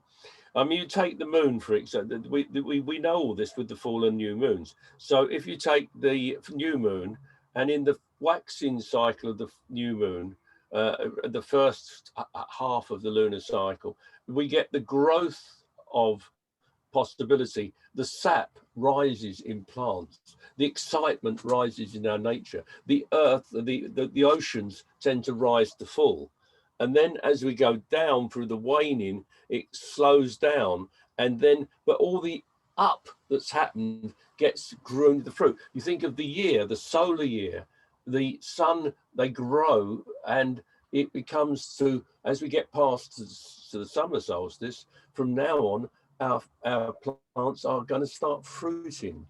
You take the moon, for example. We know all this with the full and new moons. So if you take the new moon, and in the waxing cycle of the new moon, the first half of the lunar cycle, we get the growth of possibility. The sap rises in plants, the excitement rises in our nature, the earth, the oceans tend to rise to full, and then as we go down through the waning, it slows down, and then but all the up that's happened gets grown to the fruit. You think of the year, the solar year, the sun, they grow, and it becomes to, as we get past to the summer solstice, from now on our plants are going to start fruiting.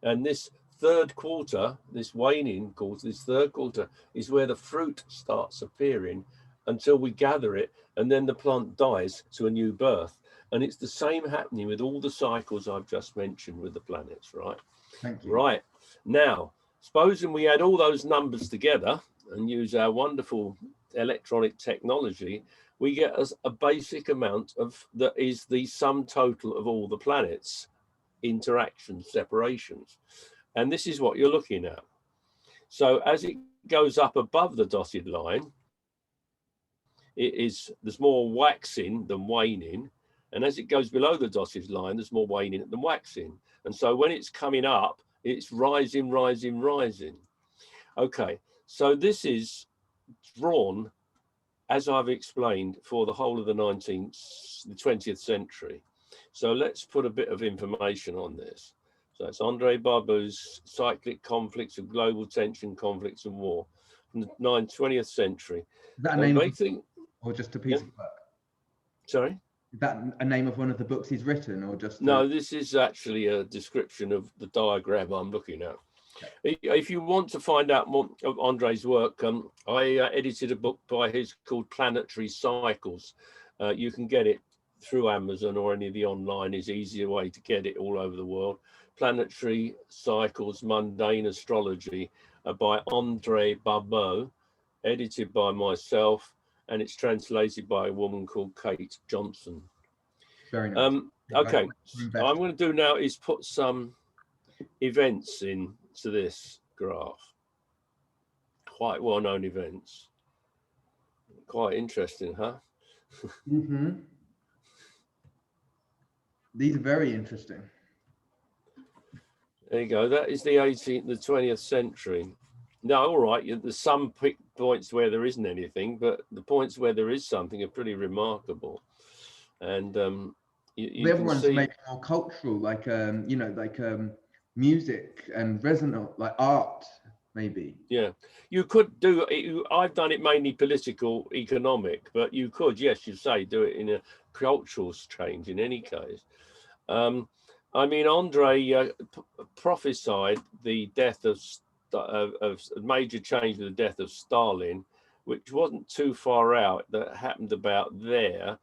And this third quarter, this waning quarter, this third quarter is where the fruit starts appearing until we gather it, and then the plant dies to a new birth. And it's the same happening with all the cycles I've just mentioned with the planets, right? Thank you. Right. Now, supposing we add all those numbers together and use our wonderful electronic technology, we get a basic amount of that is the sum total of all the planets, interactions, separations. And this is what you're looking at. So as it goes up above the dotted line, there's more waxing than waning. And as it goes below the dotted line, there's more waning than waxing. And so when it's coming up, it's rising, rising, rising. Okay, so this is drawn, as I've explained, for the whole of the 20th century. So let's put a bit of information on this. So it's Andre Babo's Cyclic Conflicts of Global Tension, Conflicts and War from the 20th century. Is that a name or just a piece of work? Sorry? Is that a name of one of the books he's written, or just? No, this is actually a description of the diagram I'm looking at. Okay. If you want to find out more of Andre's work, I edited a book by his called Planetary Cycles. You can get it through Amazon or any of the online is easier way to get it all over the world. Planetary Cycles, Mundane Astrology by Andre Babo, edited by myself, and it's translated by a woman called Kate Johnson. Very nice. Okay, what I'm going to do now is put some events in to this graph. Quite well-known events. Quite interesting, huh? Mm-hmm. These are very interesting. There you go. That is the 20th century. Now, all right, there's some points where there isn't anything, but the points where there is something are pretty remarkable. And You the other can ones see, maybe more cultural, like music and resonant, like art, maybe. yeah, you could do it. I've done it mainly political, economic, but you could, yes, you say, do it in a cultural change in any case. I mean, Andre prophesied the death of a major change, the death of Stalin, which wasn't too far out. That happened about there.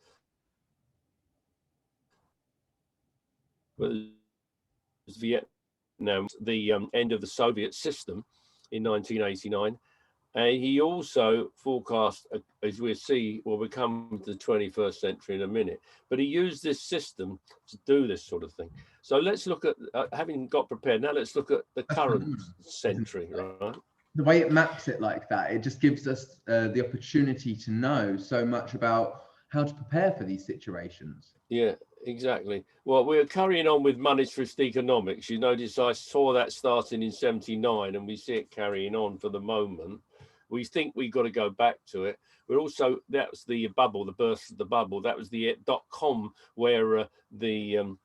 But Vietnam, the end of the Soviet system in 1989. And he also forecast, as we'll see, will come to the 21st century in a minute. But he used this system to do this sort of thing. So let's look at, having got prepared, now let's look at the current century, right? The way it maps it like that, it just gives us the opportunity to know so much about how to prepare for these situations. Yeah, exactly. Well, we're carrying on with monetarist economics. You notice I saw that starting in 79 and we see it carrying on for the moment. We think we've got to go back to it. We're also, that was the bubble, the burst of the bubble. That was the .com, where the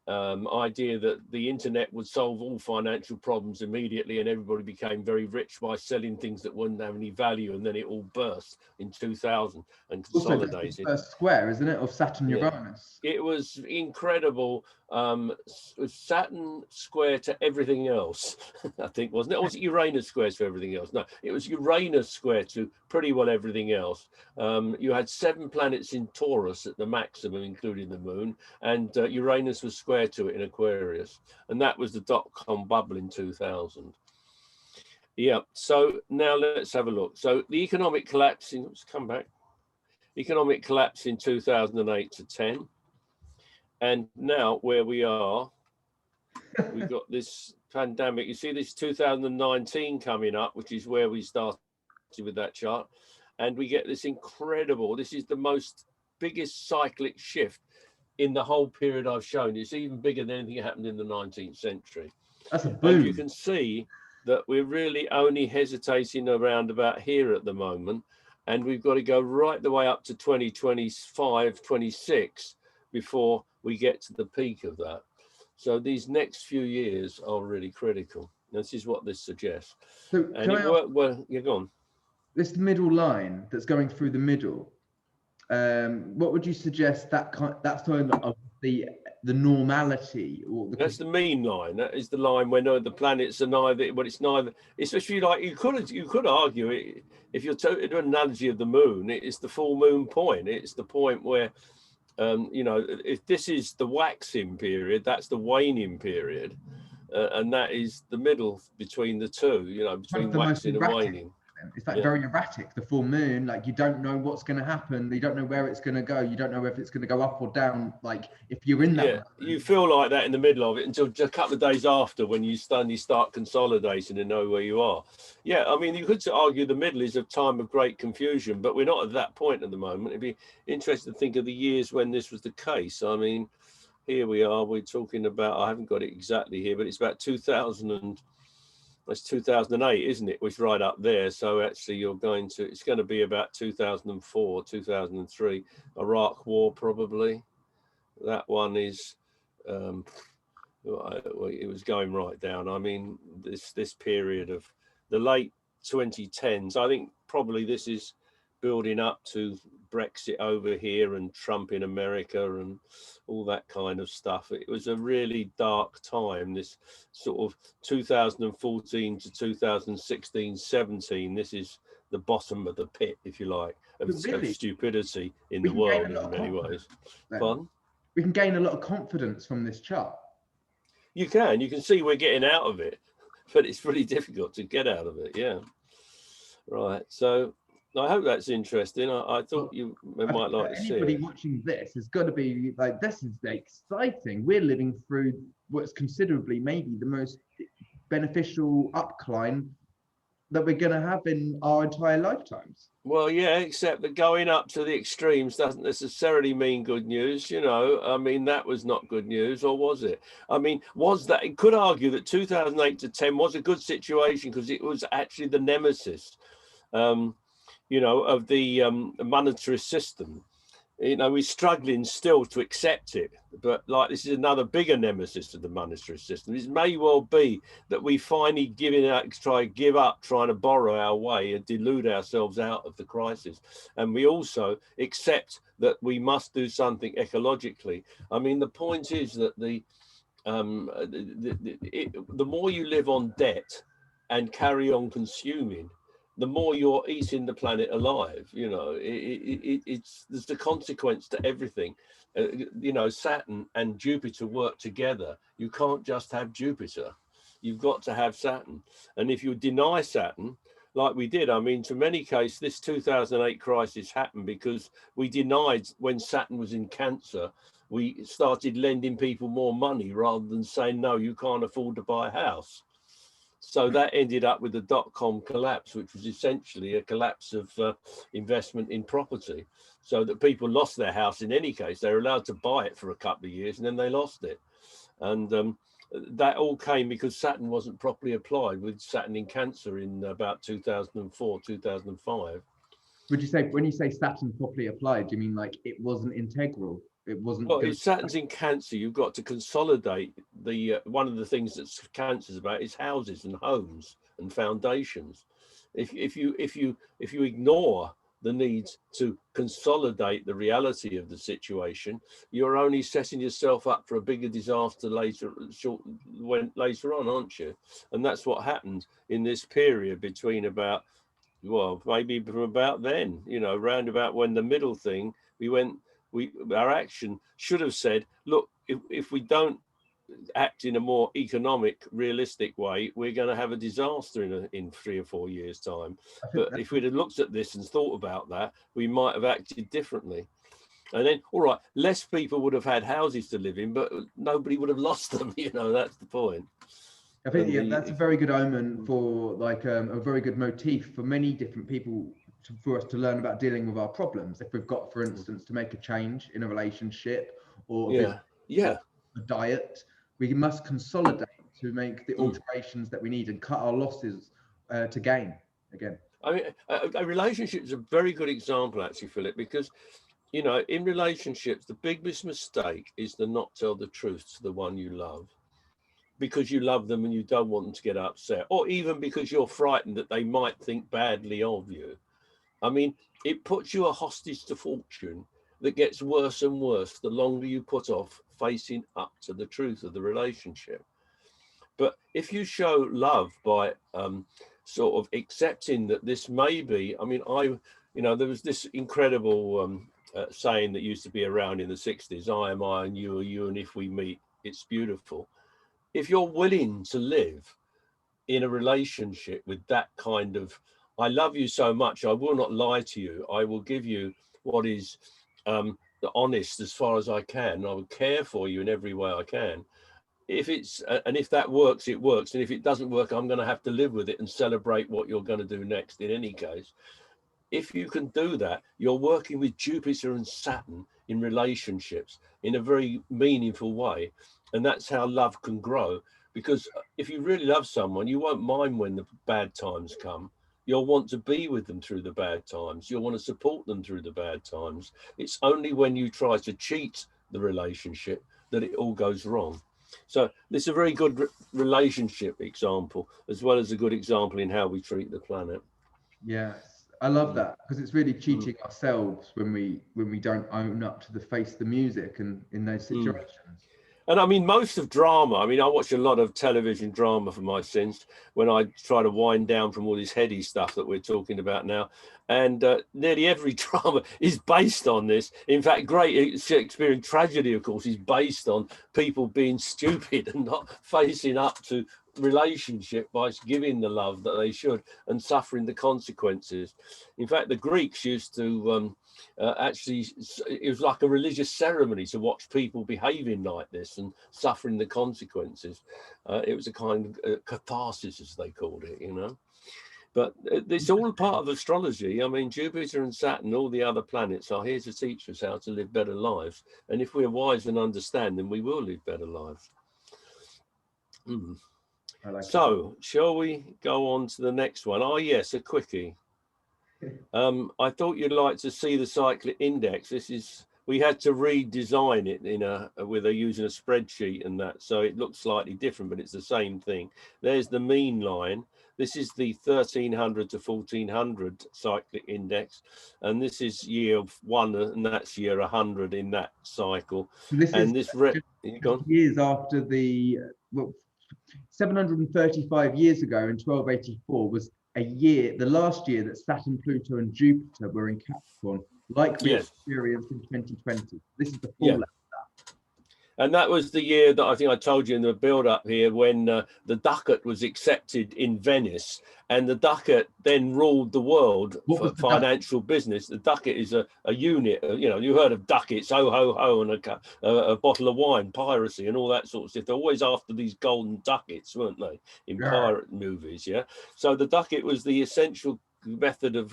idea that the internet would solve all financial problems immediately and everybody became very rich by selling things that wouldn't have any value, and then it all burst in 2000 and consolidated. Also, that's the first square, isn't it, of Saturn Uranus? It was incredible. Saturn square to everything else, I think, wasn't it? Or was it Uranus square to everything else? No, it was Uranus square to pretty well everything else. You had 7 planets in Taurus at the maximum, including the moon, and Uranus was square to it in Aquarius. And that was the .com bubble in 2000. Yeah, so now let's have a look. So the economic collapse, let's come back. Economic collapse in 2008 to 10. And now where we are, we've got this pandemic. You see this 2019 coming up, which is where we started with that chart. And we get this incredible, this is the most biggest cyclic shift in the whole period I've shown. It's even bigger than anything that happened in the 19th century. That's a boom. And you can see that we're really only hesitating around about here at the moment. And we've got to go right the way up to 2025, 26 before we get to the peak of that. So these next few years are really critical. This is what this suggests. So and it worked well. You're gone. This middle line that's going through the middle. What would you suggest that's kind of the normality, or that's the mean line? That is the line where the planets are neither. But it's neither. It's actually like you could argue it if you're to an analogy of the moon. It's the full moon point. It's the point where. If this is the waxing period, that's the waning period, and that is the middle between the two. Between waxing and waning. It's like very erratic. The full moon, like you don't know what's going to happen. You don't know where it's going to go. You don't know if it's going to go up or down. Like if you're in that. Yeah, you feel like that in the middle of it until just a couple of days after, when you suddenly start consolidating and know where you are. Yeah, I mean, you could argue the middle is a time of great confusion, but we're not at that point at the moment. It'd be interesting to think of the years when this was the case. I mean, here we are. We're talking about. I haven't got it exactly here, but it's about 2000 that's 2008, isn't it? Which is right up there. So actually it's going to be about 2004, 2003, Iraq War probably. That one is, it was going right down. I mean, this period of the late 2010s, I think probably this is building up to Brexit over here and Trump in America and all that kind of stuff. It was a really dark time, this sort of 2014 to 2016, 17. This is the bottom of the pit, if you like, of stupidity in the world in many ways. Pardon? We can gain a lot of confidence from this chart. You can see we're getting out of it, but it's really difficult to get out of it. Yeah. Right. So I hope that's interesting. I thought you might like to see it. Anybody watching this has got to be like, this is exciting. We're living through what's considerably maybe the most beneficial upcline that we're going to have in our entire lifetimes. Well, yeah, except that going up to the extremes doesn't necessarily mean good news. I mean, that was not good news, or was it? I mean, it could argue that 2008 to 10 was a good situation because it was actually the nemesis. Of the monetarist system. you know, we're struggling still to accept it. But like, this is another bigger nemesis of the monetary system. It may well be that we finally give up trying to borrow our way and delude ourselves out of the crisis. And we also accept that we must do something ecologically. I mean, the point is that the more you live on debt and carry on consuming, the more you're eating the planet alive. You know, there's the consequence to everything. You know, Saturn and Jupiter work together. You can't just have Jupiter. You've got to have Saturn. And if you deny Saturn, like we did, I mean, to many cases, this 2008 crisis happened because we denied when Saturn was in Cancer. We started lending people more money rather than saying, no, you can't afford to buy a house. So that ended up with the dot-com collapse, which was essentially a collapse of investment in property, so that people lost their house in any case. They were allowed to buy it for a couple of years and then they lost it. And that all came because Saturn wasn't properly applied, with Saturn in Cancer in about 2004, 2005. Would you say, when you say Saturn properly applied, do you mean like it wasn't integral? It wasn't. Well, if Saturn's in Cancer, you've got to consolidate the one of the things that Cancer's about is houses and homes and foundations. If you ignore the need to consolidate the reality of the situation, you're only setting yourself up for a bigger disaster later on, aren't you? And that's what happened in this period between about, well, maybe from about then, you know, round about when the middle thing, our action should have said, look, if we don't act in a more economic, realistic way, we're going to have a disaster in 3 or 4 years' time. But if we'd have looked at this and thought about that, we might have acted differently. And then, all right, less people would have had houses to live in, but nobody would have lost them. You know, that's the point. I think that's a very good omen for like a very good motif for many different people for us to learn about dealing with our problems. If we've got, for instance, to make a change in a relationship or a diet, we must consolidate to make the alterations that we need and cut our losses to gain again. I mean, a relationship is a very good example, actually, Philip, because, you know, in relationships, the biggest mistake is to not tell the truth to the one you love, because you love them and you don't want them to get upset, or even because you're frightened that they might think badly of you. I mean, it puts you a hostage to fortune that gets worse and worse the longer you put off facing up to the truth of the relationship. But if you show love by sort of accepting that this may be, I mean, there was this incredible saying that used to be around in the 60s, I am I and you are you, and if we meet, it's beautiful. If you're willing to live in a relationship with that kind of, I love you so much, I will not lie to you, I will give you what is the honest as far as I can, I will care for you in every way I can. If it's, and if that works, it works. And if it doesn't work, I'm going to have to live with it and celebrate what you're going to do next in any case. If you can do that, you're working with Jupiter and Saturn in relationships in a very meaningful way. And that's how love can grow. Because if you really love someone, you won't mind when the bad times come. You'll want to be with them through the bad times. You'll want to support them through the bad times. It's only when you try to cheat the relationship that it all goes wrong. So this is a very good relationship example, as well as a good example in how we treat the planet. Yes, I love that, because it's really cheating ourselves when we don't own up to the face of the music and in those situations. And I mean, most of drama, I mean, I watch a lot of television drama for my sins when I try to wind down from all this heady stuff that we're talking about now. And nearly every drama is based on this. In fact, great Shakespearean tragedy, of course, is based on people being stupid and not facing up to relationship by giving the love that they should and suffering the consequences. In fact, the Greeks used to actually, it was like a religious ceremony to watch people behaving like this and suffering the consequences. It was a kind of catharsis, as they called it, you know. But it's all part of astrology. I mean, Jupiter and Saturn, all the other planets are here to teach us how to live better lives. And if we're wise and understand, then we will live better lives. So, shall we go on to the next one? Oh, yes, a quickie. I thought you'd like to see the Cyclic Index. We had to redesign it using a spreadsheet and that, so it looks slightly different, but it's the same thing. There's the mean line. This is the 1300 to 1400 Cyclic Index, and this is year 1, and that's year 100 in that cycle. This and is years after the 735 years ago in 1284 was the last year that Saturn, Pluto, and Jupiter were in Capricorn, like we experienced in 2020. This is the fall. And that was the year that I think I told you in the build-up here, when the ducat was accepted in Venice, and the ducat then ruled the world for financial business. The ducat is a unit. You heard of ducats, ho ho ho, and a bottle of wine, piracy, and all that sort of stuff. They're always after these golden ducats, weren't they, in pirate movies? Yeah. So the ducat was the essential method of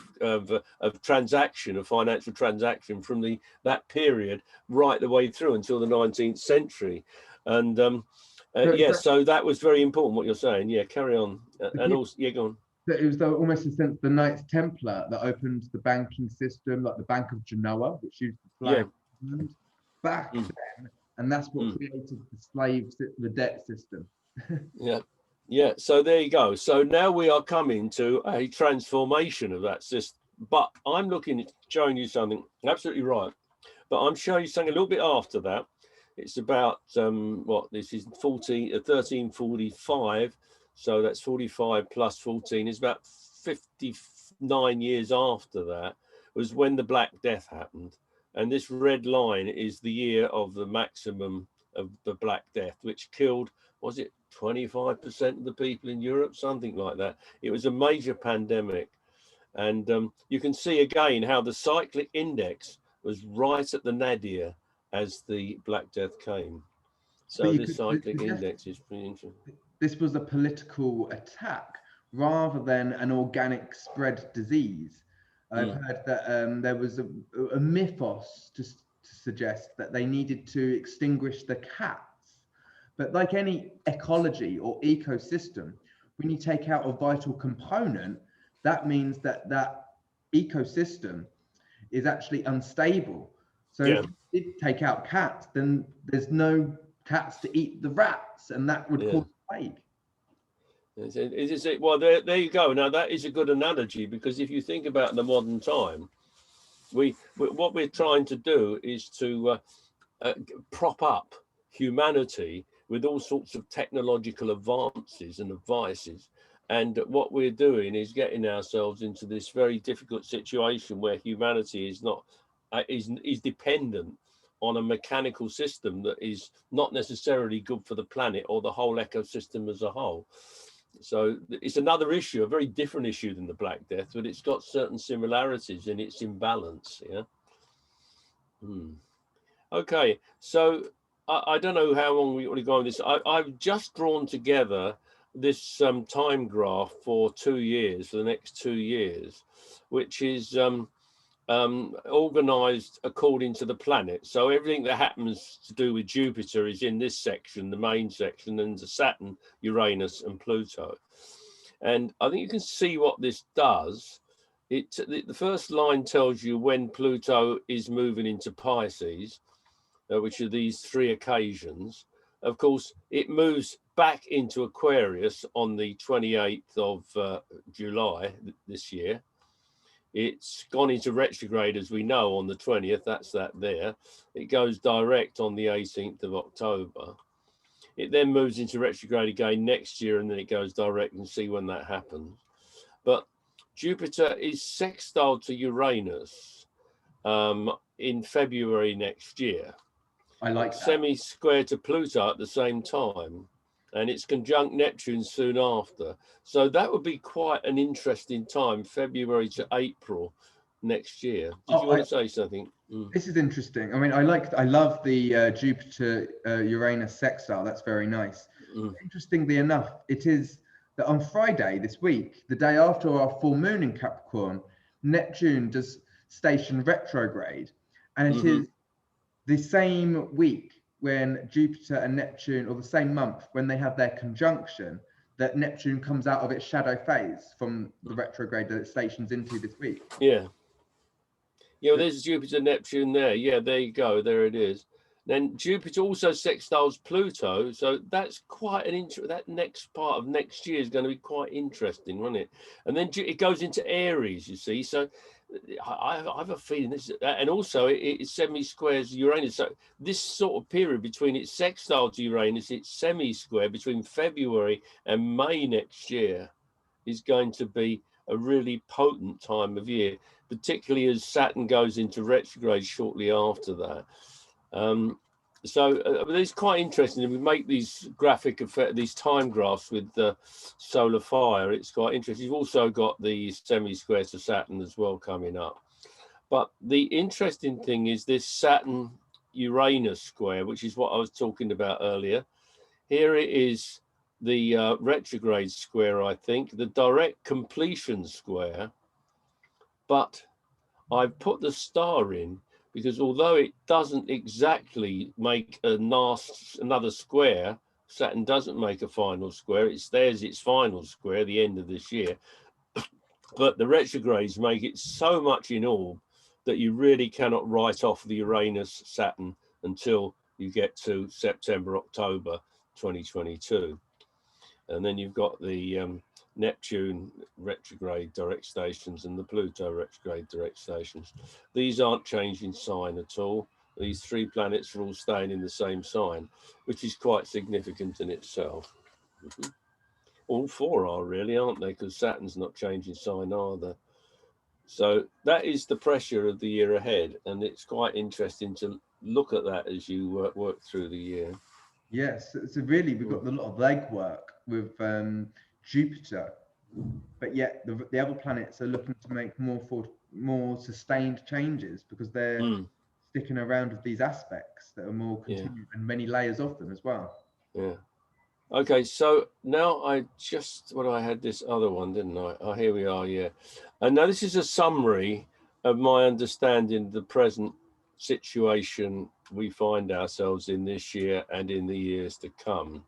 transaction, of financial transaction, from that period right the way through until the 19th century. And so that was very important, what you're saying. Yeah, carry on. And also, go on. It was almost a sense the Knights Templar that opened the banking system, like the Bank of Genoa, which used the flag back then, and that's what created the debt system. Yeah, so there you go. So now we are coming to a transformation of that system. But I'm showing you something absolutely right. But I'm showing you something a little bit after that. It's about this is 1345. So that's 45 plus 14 is about 59 years after that was when the Black Death happened. And this red line is the year of the maximum of the Black Death, which killed, was it 25% of the people in Europe, something like that. It was a major pandemic. And you can see again how the Cyclic Index was right at the nadir as the Black Death came. So this Cyclic Index is pretty interesting. This was a political attack rather than an organic spread disease. I've heard that there was a mythos to suggest that they needed to extinguish the cats. But like any ecology or ecosystem, when you take out a vital component, that means that ecosystem is actually unstable. So if you did take out cats, then there's no cats to eat the rats, and that would cause plague. Well, there you go. Now that is a good analogy, because if you think about the modern time, what we're trying to do is to prop up humanity with all sorts of technological advances and advices. And what we're doing is getting ourselves into this very difficult situation where humanity is dependent on a mechanical system that is not necessarily good for the planet or the whole ecosystem as a whole. So it's another issue, a very different issue than the Black Death, but it's got certain similarities in its imbalance. Okay, so I don't know how long we want to go on this. I've just drawn together this time graph for 2 years, for the next 2 years, which is organized according to the planet. So everything that happens to do with Jupiter is in this section, the main section, and the Saturn, Uranus, and Pluto. And I think you can see what this does. The first line tells you when Pluto is moving into Pisces, which are these 3 occasions. Of course, it moves back into Aquarius on the 28th of July this year. It's gone into retrograde, as we know, on the 20th. That's that there. It goes direct on the 18th of October. It then moves into retrograde again next year, and then it goes direct, and see when that happens. But Jupiter is sextile to Uranus in February next year. I like that. Semi-square to Pluto at the same time, and it's conjunct Neptune soon after. So that would be quite an interesting time, February to April next year. Did you want to say something? This is interesting. I mean, I love the Jupiter Uranus sextile. That's very nice. Interestingly enough, it is that on Friday this week, the day after our full moon in Capricorn, Neptune does station retrograde, and it is the same week when Jupiter and Neptune, or the same month when they have their conjunction, that Neptune comes out of its shadow phase from the retrograde that it stations into this week. Yeah. Yeah, well, there's Jupiter, Neptune there. Yeah, there you go. There it is. Then Jupiter also sextiles Pluto, so that's quite an that next part of next year is going to be quite interesting, won't it? And then it goes into Aries, you see. So I have a feeling this, and also it semi-squares Uranus. So this sort of period between its sextile to Uranus, its semi-square between February and May next year is going to be a really potent time of year, particularly as Saturn goes into retrograde shortly after that. It's quite interesting. We make these graphic effect, these time graphs with the solar fire. It's quite interesting. You've also got the semi-square to Saturn as well coming up. But the interesting thing is this Saturn Uranus square, which is what I was talking about earlier. Here it is, the retrograde square, I think, the direct completion square. But I've put the star in because although it doesn't exactly make another square, Saturn doesn't make a final square. There's its final square, the end of this year. But the retrogrades make it so much in orb that you really cannot write off the Uranus Saturn until you get to September, October 2022. And then you've got the Neptune retrograde direct stations and the Pluto retrograde direct stations. These aren't changing sign at all. These three planets are all staying in the same sign, which is quite significant in itself. All four are really, aren't they? Because Saturn's not changing sign either. So that is the pressure of the year ahead. And it's quite interesting to look at that as you work through the year. Yes, so really we've got a lot of legwork with Jupiter, but yet the other planets are looking to make more sustained changes because they're sticking around with these aspects that are more continued and many layers of them as well. Yeah. Okay, so now I had this other one, didn't I? Oh, here we are, yeah. And now this is a summary of my understanding of the present situation we find ourselves in this year and in the years to come.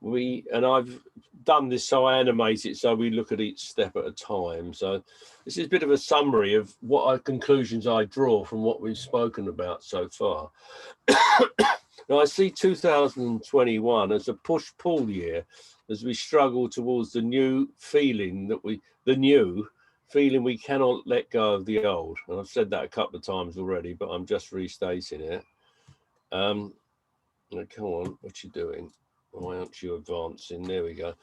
I've done this so I animate it so we look at each step at a time. So this is a bit of a summary of what conclusions I draw from what we've spoken about so far. Now I see 2021 as a push-pull year as we struggle towards the new feeling we cannot let go of the old. And I've said that a couple of times already, but I'm just restating it. Come on, what you doing? Why aren't you advancing? There we go.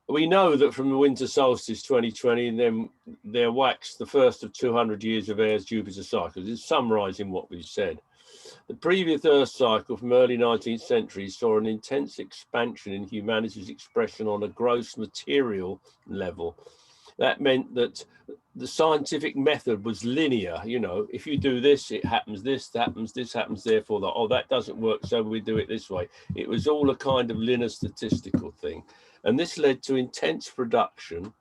We know that from the winter solstice 2020, and then there waxed the first of 200 years of Aries Jupiter cycles. It's summarizing what we've said. The previous Earth cycle from early 19th century saw an intense expansion in humanity's expression on a gross material level. That meant that the scientific method was linear. You know, if you do this, it happens, this happens, therefore that, oh, that doesn't work, so we do it this way. It was all a kind of linear statistical thing. And this led to intense production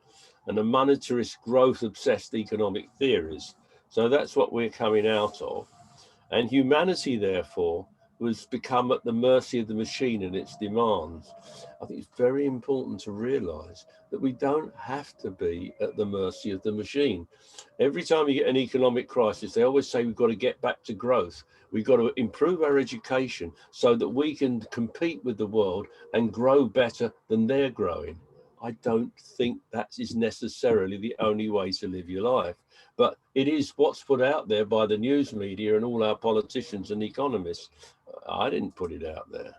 and a monetarist growth obsessed economic theories. So that's what we're coming out of. And humanity, therefore, was become at the mercy of the machine and its demands. I think it's very important to realize that we don't have to be at the mercy of the machine. Every time you get an economic crisis, they always say we've got to get back to growth. We've got to improve our education so that we can compete with the world and grow better than they're growing. I don't think that is necessarily the only way to live your life. But it is what's put out there by the news media and all our politicians and economists. I didn't put it out there.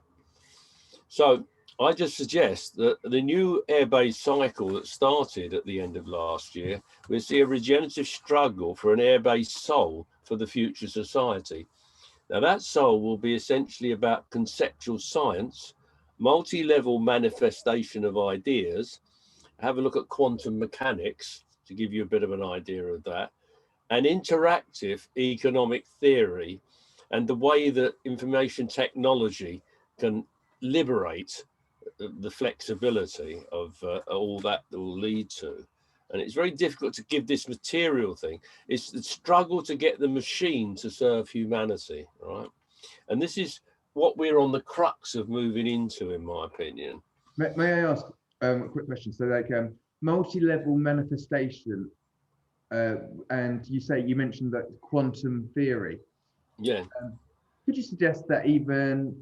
So I just suggest that the new air-based cycle that started at the end of last year, we'll see a regenerative struggle for an air-based soul for the future society. Now that soul will be essentially about conceptual science, multi-level manifestation of ideas. Have a look at quantum mechanics to give you a bit of an idea of that, and interactive economic theory and the way that information technology can liberate the flexibility of all that will lead to. And it's very difficult to give this material thing. It's the struggle to get the machine to serve humanity, right? And this is what we're on the crux of moving into, in my opinion. May I ask, A quick question. So like multi-level manifestation, and you mentioned that quantum theory. Yeah. Could you suggest that even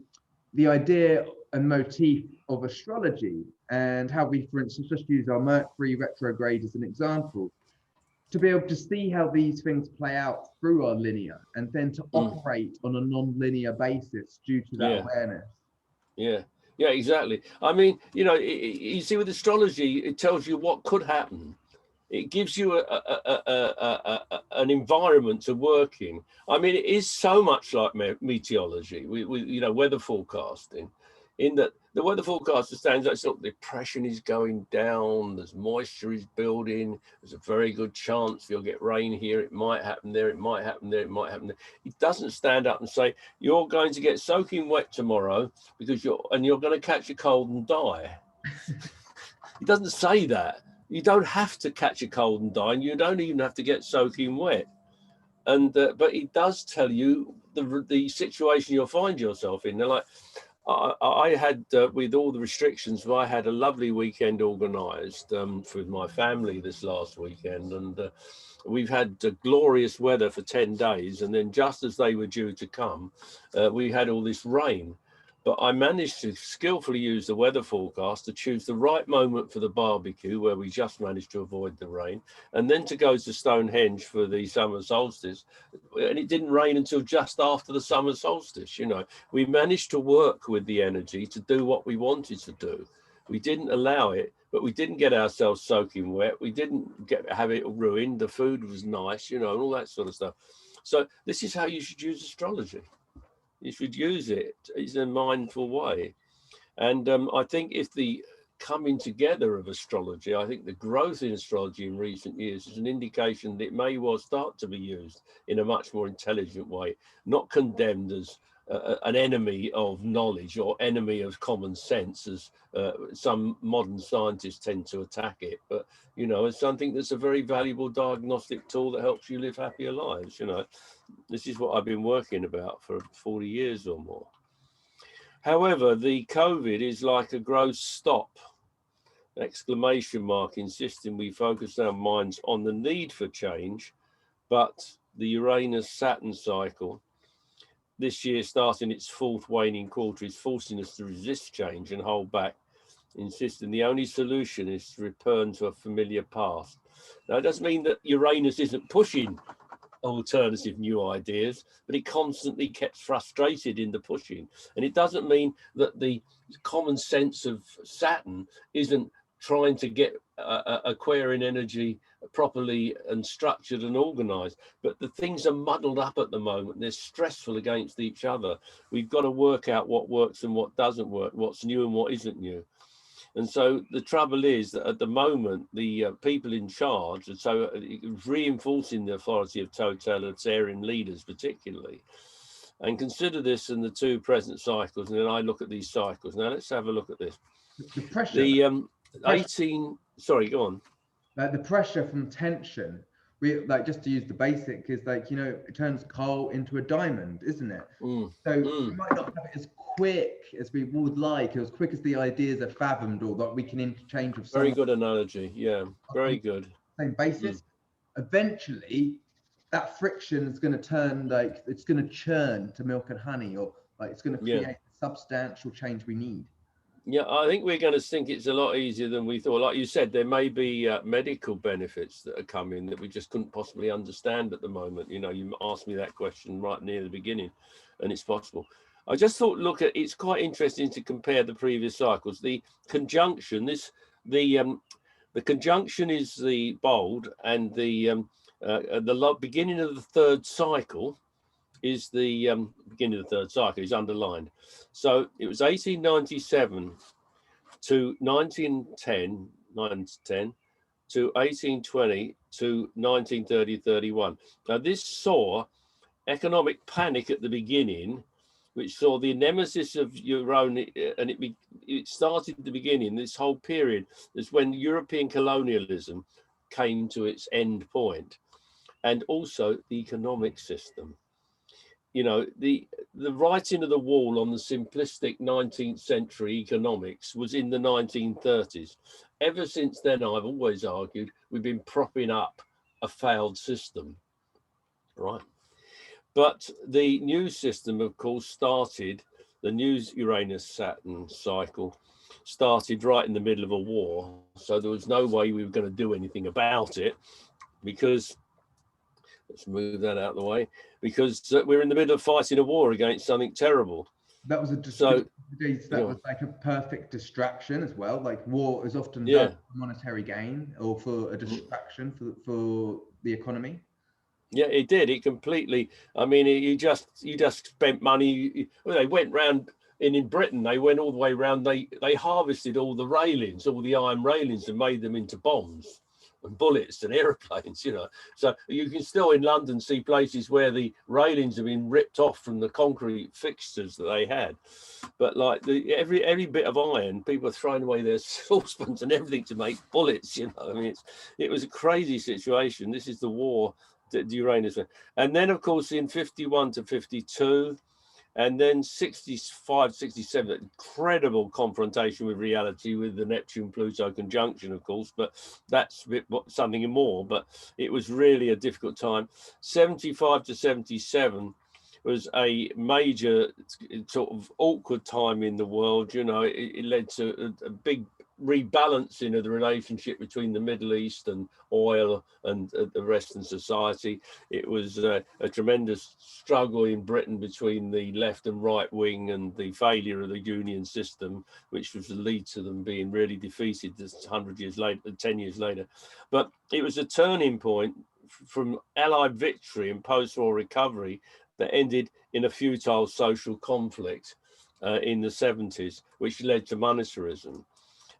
the idea and motif of astrology and how we, for instance, just use our Mercury retrograde as an example, to be able to see how these things play out through our linear and then to operate on a non-linear basis due to that awareness? Yeah, exactly. I mean, you see, with astrology, it tells you what could happen. It gives you an environment to work in. I mean, it is so much like meteorology, weather forecasting, in that the weather forecaster stands out. Look, depression is going down. There's moisture is building. There's a very good chance you'll get rain here. It might happen there. It might happen there. It might happen there. It doesn't stand up and say you're going to get soaking wet tomorrow because you're going to catch a cold and die. It doesn't say that. You don't have to catch a cold and die, and you don't even have to get soaking wet. And but it does tell you the situation you'll find yourself in. They're like, I had, with all the restrictions, I had a lovely weekend organised with my family this last weekend, and we've had glorious weather for 10 days, and then just as they were due to come, we had all this rain. But I managed to skillfully use the weather forecast to choose the right moment for the barbecue, where we just managed to avoid the rain, and then to go to Stonehenge for the summer solstice. And it didn't rain until just after the summer solstice. We managed to work with the energy to do what we wanted to do. We didn't allow it, but we didn't get ourselves soaking wet. We didn't have it ruined. The food was nice, and all that sort of stuff. So this is how you should use astrology. You should use it in a mindful way. And I think if the coming together of astrology, I think the growth in astrology in recent years is an indication that it may well start to be used in a much more intelligent way, not condemned as an enemy of knowledge or enemy of common sense, as some modern scientists tend to attack it, but as something that's a very valuable diagnostic tool that helps you live happier lives. This is what I've been working about for 40 years or more. However, the COVID is like a gross stop, ! Insisting we focus our minds on the need for change, but the Uranus-Saturn cycle this year, starting its fourth waning quarter, is forcing us to resist change and hold back, insisting the only solution is to return to a familiar path. Now, it doesn't mean that Uranus isn't pushing alternative new ideas, but it constantly gets frustrated in the pushing. And it doesn't mean that the common sense of Saturn isn't trying to get Aquarian energy properly and structured and organized, but the things are muddled up at the moment. They're stressful against each other. We've got to work out what works and what doesn't work, what's new and what isn't new. And so the trouble is that at the moment, the people in charge are so reinforcing the authority of totalitarian leaders, particularly. And consider this in the two present cycles, and then I look at these cycles. Now let's have a look at this. The pressure. The 18. Sorry, go on. Like the pressure from tension. We just to use the basic is it turns coal into a diamond, isn't it? So we might not have it as quick as we would like, as quick as the ideas are fathomed, or that we can interchange with. Very good analogy. Yeah, very good. Same basis. Eventually, that friction is going to turn it's going to churn to milk and honey, or it's going to create the substantial change we need. Yeah, I think we're going to think it's a lot easier than we thought. Like you said, there may be medical benefits that are coming that we just couldn't possibly understand at the moment. You asked me that question right near the beginning, and it's possible. I just thought, it's quite interesting to compare the previous cycles. The conjunction, the conjunction is the bold, and the beginning of the third cycle is the beginning of the third cycle is underlined. So it was 1897 to 1910 to 1820 to 1930-31. Now this saw economic panic at the beginning, which saw the nemesis of Uranus, and it started at the beginning. This whole period is when European colonialism came to its end point, and also the economic system. you know, the writing of the wall on the simplistic 19th century economics was in the 1930s. Ever since then, I've always argued we've been propping up a failed system, right? But the new system, of course, started, the new Uranus-Saturn cycle started right in the middle of a war. So there was no way we were going to do anything about it, because, let's move that out of the way, because we're in the middle of fighting a war against something terrible. That was was like a perfect distraction as well. Like war is often done for monetary gain or for a distraction for the economy. Yeah, it did. It completely. I mean, you just spent money. Well, they went round in Britain. They went all the way around. They harvested all the railings, all the iron railings, and made them into bombs and bullets and aeroplanes. You know, so you can still in London see places where the railings have been ripped off from the concrete fixtures that they had. But like every bit of iron, people are throwing away their saucepans and everything to make bullets. You know, I mean, it was a crazy situation. This is the war. The Uranus, and then of course in 51 to 52, and then 65, 67, incredible confrontation with reality with the Neptune-Pluto conjunction, of course, but that's a bit something more, but it was really a difficult time. 75 to 77 was a major sort of awkward time in the world. You know, it led to a big rebalancing of the relationship between the Middle East and oil and the Western society. It was a tremendous struggle in Britain between the left and right wing, and the failure of the union system, which was the lead to them being really defeated 100 years later, 10 years later. But it was a turning point from Allied victory and post-war recovery that ended in a futile social conflict in the 70s, which led to monetarism.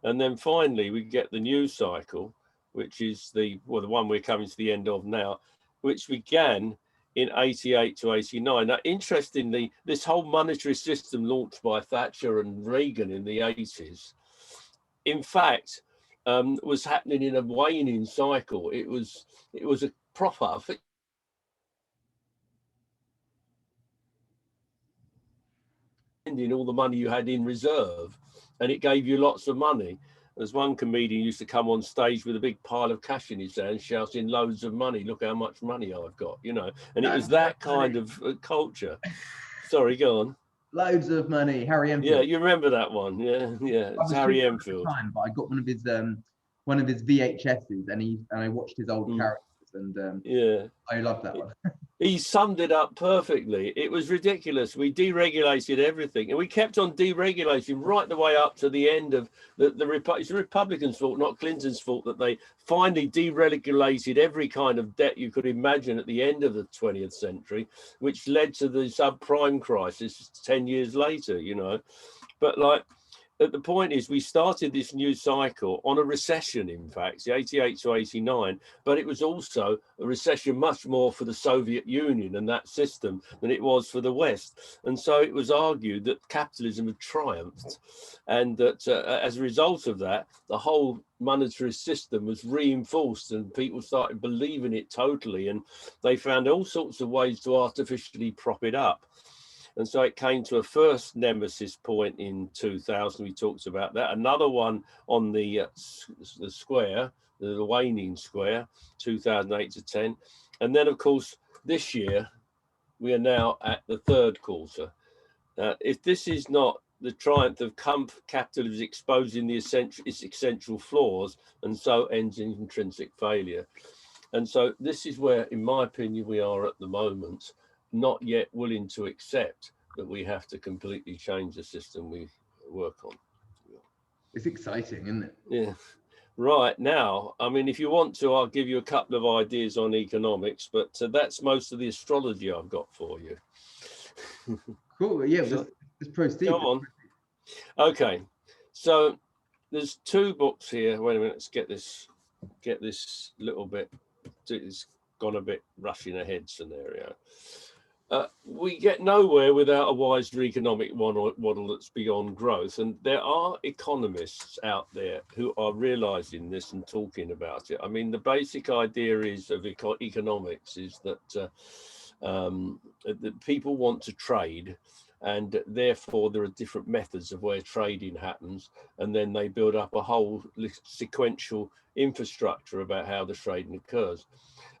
And then finally, we get the new cycle, which is the one we're coming to the end of now, which began in 88 to 89. Now, interestingly, this whole monetary system launched by Thatcher and Reagan in the 80s, in fact, was happening in a waning cycle. It was a proper spending all the money you had in reserve, and it gave you lots of money. As one comedian used to come on stage with a big pile of cash in his hand, shouting loads of money, look how much money I've got, you know. And it was that kind of culture. Sorry, go on. Loads of money, Harry Enfield. Yeah, you remember that one? Yeah, it's Harry Enfield. But I got one of his VHSs, and I watched his old characters, and I love that one. He summed it up perfectly. It was ridiculous. We deregulated everything, and we kept on deregulating right the way up to the end of it's the Republicans' fault, not Clinton's fault, that they finally deregulated every kind of debt you could imagine at the end of the 20th century, which led to the subprime crisis 10 years later, you know. But like, the point is, we started this new cycle on a recession, in fact, 88 to 89, but it was also a recession much more for the Soviet Union and that system than it was for the West. And so it was argued that capitalism had triumphed, and that as a result of that, the whole monetary system was reinforced, and people started believing it totally, and they found all sorts of ways to artificially prop it up. And so it came to a first nemesis point in 2000. We talked about that. Another one on the square, the waning square, 2008 to 10. And then, of course, this year, we are now at the third quarter. If this is not the triumph of capitalism exposing its essential flaws, and so ends in intrinsic failure. And so this is where, in my opinion, we are at the moment, not yet willing to accept that we have to completely change the system we work on. It's exciting, isn't it? Yeah. Right now, I mean, if you want to, I'll give you a couple of ideas on economics, but that's most of the astrology I've got for you. Cool. Yeah, let's proceed. Come on. Okay. So there's two books here. Wait a minute. Let's get this little bit. It's gone a bit rushing ahead scenario. We get nowhere without a wiser economic model that's beyond growth. And there are economists out there who are realizing this and talking about it. I mean, the basic idea of economics is that that people want to trade, and therefore there are different methods of where trading happens, and then they build up a whole sequential infrastructure about how the trading occurs.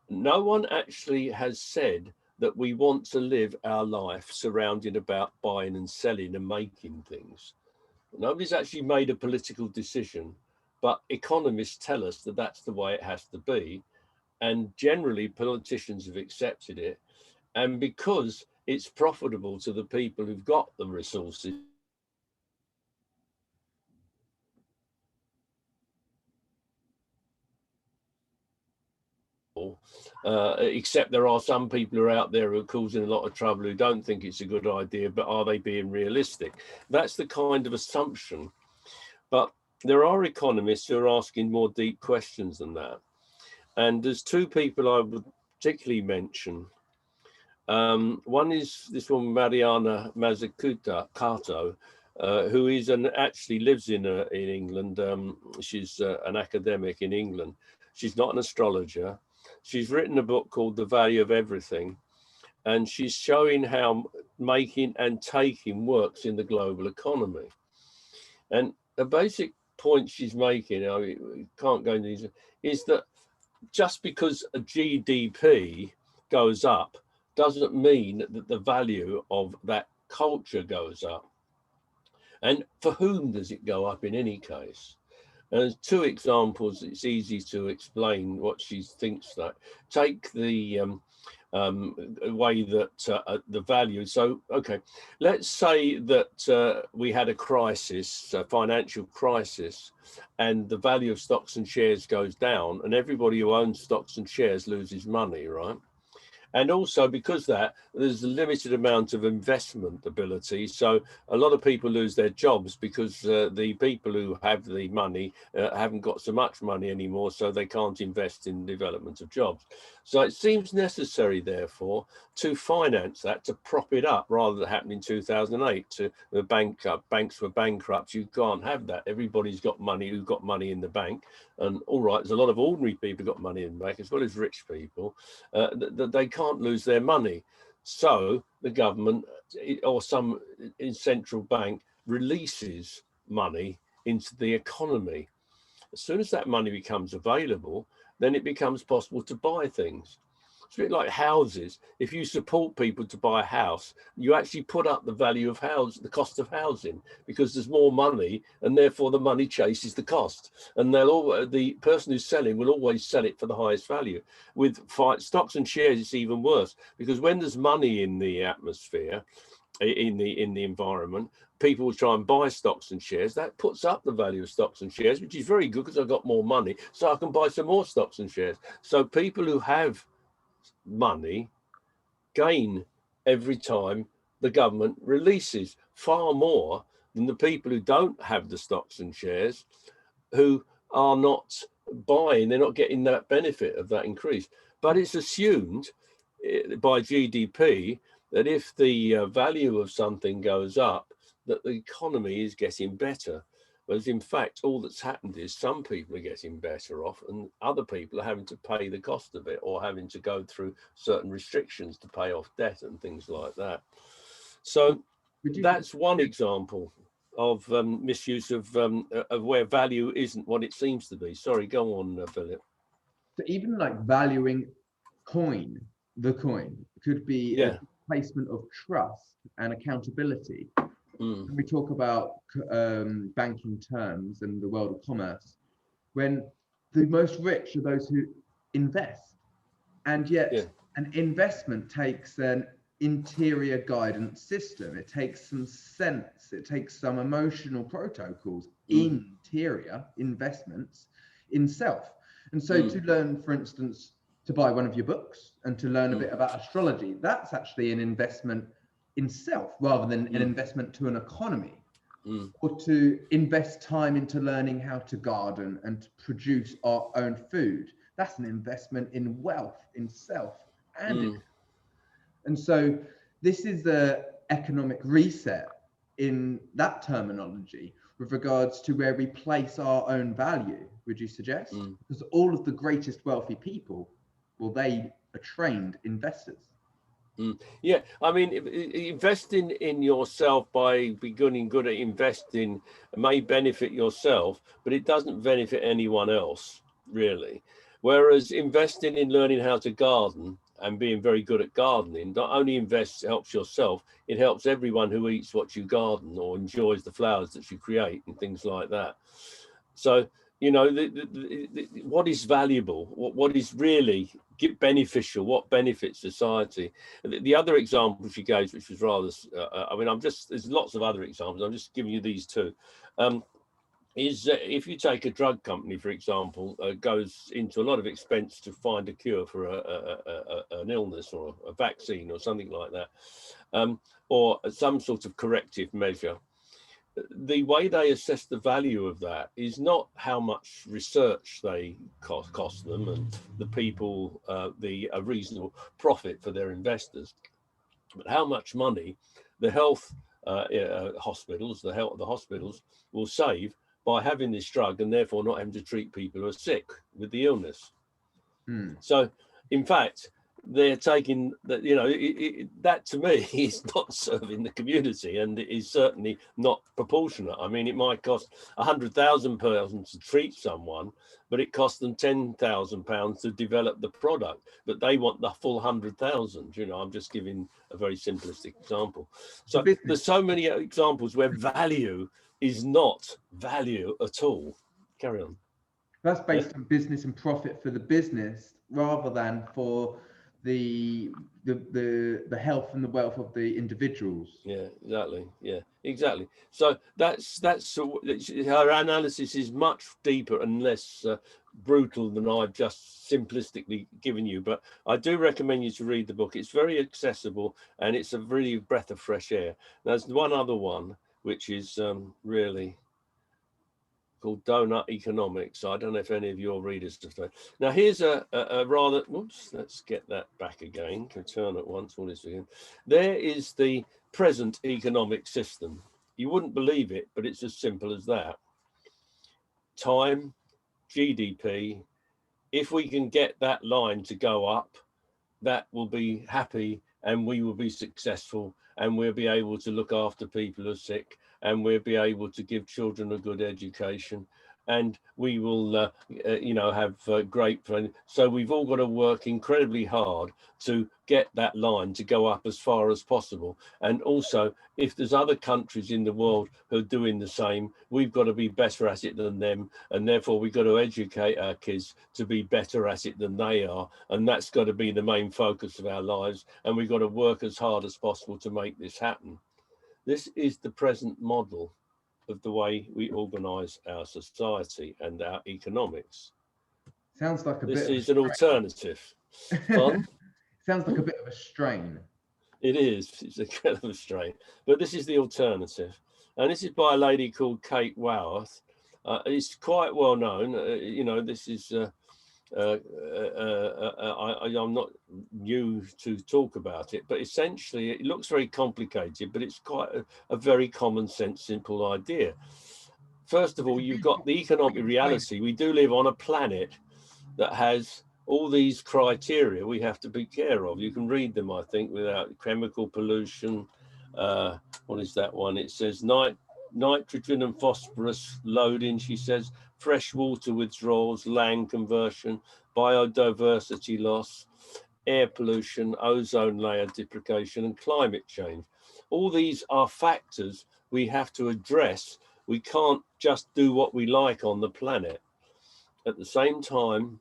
No one actually has said that we want to live our life surrounded about buying and selling and making things. Nobody's actually made a political decision, but economists tell us that that's the way it has to be. And generally politicians have accepted it. And because it's profitable to the people who've got the resources, except there are some people who are out there who are causing a lot of trouble who don't think it's a good idea, but are they being realistic? That's the kind of assumption. But there are economists who are asking more deep questions than that. And there's two people I would particularly mention. One is this woman, Mariana Mazzucato, who is actually lives in England. She's an academic in England. She's not an astrologer. She's written a book called The Value of Everything, and she's showing how making and taking works in the global economy. And a basic point she's making, I mean, we can't go into these, is that just because a GDP goes up doesn't mean that the value of that culture goes up. And for whom does it go up in any case? And there's two examples. It's easy to explain what she thinks that. Take the way that the value. So, okay, let's say that we had a crisis, a financial crisis, and the value of stocks and shares goes down, and everybody who owns stocks and shares loses money, right? And also because that there's a limited amount of investment ability. So a lot of people lose their jobs because the people who have the money haven't got so much money anymore, so they can't invest in the development of jobs. So it seems necessary, therefore, to finance that, to prop it up, rather than happened in 2008 to the banks were bankrupt. You can't have that. Everybody's got money who's got money in the bank. And all right, there's a lot of ordinary people got money in the bank as well as rich people. They can't lose their money. So the government or some central bank releases money into the economy. As soon as that money becomes available, then it becomes possible to buy things. It's a bit like houses. If you support people to buy a house, you actually put up the value of the cost of housing, because there's more money, and therefore the money chases the cost. And the person who's selling will always sell it for the highest value. With stocks and shares, it's even worse, because when there's money in the atmosphere, in the environment, people will try and buy stocks and shares. That puts up the value of stocks and shares, which is very good because I've got more money, so I can buy some more stocks and shares. So people who have money gain every time the government releases, far more than the people who don't have the stocks and shares, who are not buying. They're not getting that benefit of that increase. But it's assumed by GDP that if the value of something goes up, that the economy is getting better. Whereas in fact, all that's happened is some people are getting better off and other people are having to pay the cost of it, or having to go through certain restrictions to pay off debt and things like that. So that's one example of misuse of where value isn't what it seems to be. Sorry, go on, Philip. So even like valuing the coin could be a placement of trust and accountability. When we talk about banking terms and the world of commerce, when the most rich are those who invest, and yet an investment takes an interior guidance system. It takes some sense, it takes some emotional protocols, interior investments in self. And so to learn, for instance, to buy one of your books and to learn a bit about astrology, that's actually an investment in self rather than an investment to an economy. Or to invest time into learning how to garden and to produce our own food, that's an investment in wealth, in self, and so this is the economic reset in that terminology with regards to where we place our own value, would you suggest? Because all of the greatest wealthy people, well, they are trained investors. Yeah, I mean, investing in yourself by becoming good at investing may benefit yourself, but it doesn't benefit anyone else, really. Whereas investing in learning how to garden and being very good at gardening not only helps yourself, it helps everyone who eats what you garden or enjoys the flowers that you create and things like that. So, you know, what is valuable, what is really beneficial, what benefits society. The other example she gave, which was rather, I mean, there's lots of other examples, I'm just giving you these two, is if you take a drug company, for example, goes into a lot of expense to find a cure for an illness or a vaccine or something like that, or some sort of corrective measure. The way they assess the value of that is not how much research they cost them and the people, a reasonable profit for their investors, but how much money the health hospitals, the hospitals will save by having this drug and therefore not having to treat people who are sick with the illness. So, in fact, they're taking that, you know, that to me is not serving the community, and it is certainly not proportionate. I mean, it might cost £100,000 to treat someone, but it costs them £10,000 to develop the product, but they want the full 100,000. You know, I'm just giving a very simplistic example. So there's so many examples where value is not value at all. Carry on. That's based on business and profit for the business rather than for the health and the wealth of the individuals. Yeah, exactly. Yeah, exactly. So that's her analysis is much deeper and less brutal than I've just simplistically given you. But I do recommend you to read the book. It's very accessible and it's a really breath of fresh air. There's one other one which is really called Donut Economics. I don't know if any of your readers have done. Now, here's a rather, whoops, let's get that back again. Return at once, all this again. There is the present economic system. You wouldn't believe it, but it's as simple as that. Time, GDP, if we can get that line to go up, that will be happy and we will be successful and we'll be able to look after people who are sick and we'll be able to give children a good education and we will, you know, have great friends. So we've all got to work incredibly hard to get that line to go up as far as possible. And also, if there's other countries in the world who are doing the same, we've got to be better at it than them. And therefore, we've got to educate our kids to be better at it than they are. And that's got to be the main focus of our lives. And we've got to work as hard as possible to make this happen. This is the present model of the way we organize our society and our economics. Sounds like this is an alternative. Fun? Sounds like a bit of a strain. It is. It's a kind of a strain. But this is the alternative. And this is by a lady called Kate Woworth. It's quite well known. You know, this is, I'm not new to talk about it, but essentially it looks very complicated, but it's quite a very common sense, simple idea. First of all, you've got the economic reality. We do live on a planet that has all these criteria we have to be care of. You can read them, I think, without chemical pollution. What is that one? It says nitrogen and phosphorus loading, she says, fresh water withdrawals, land conversion, biodiversity loss, air pollution, ozone layer deprecation, and climate change. All these are factors we have to address. We can't just do what we like on the planet. At the same time,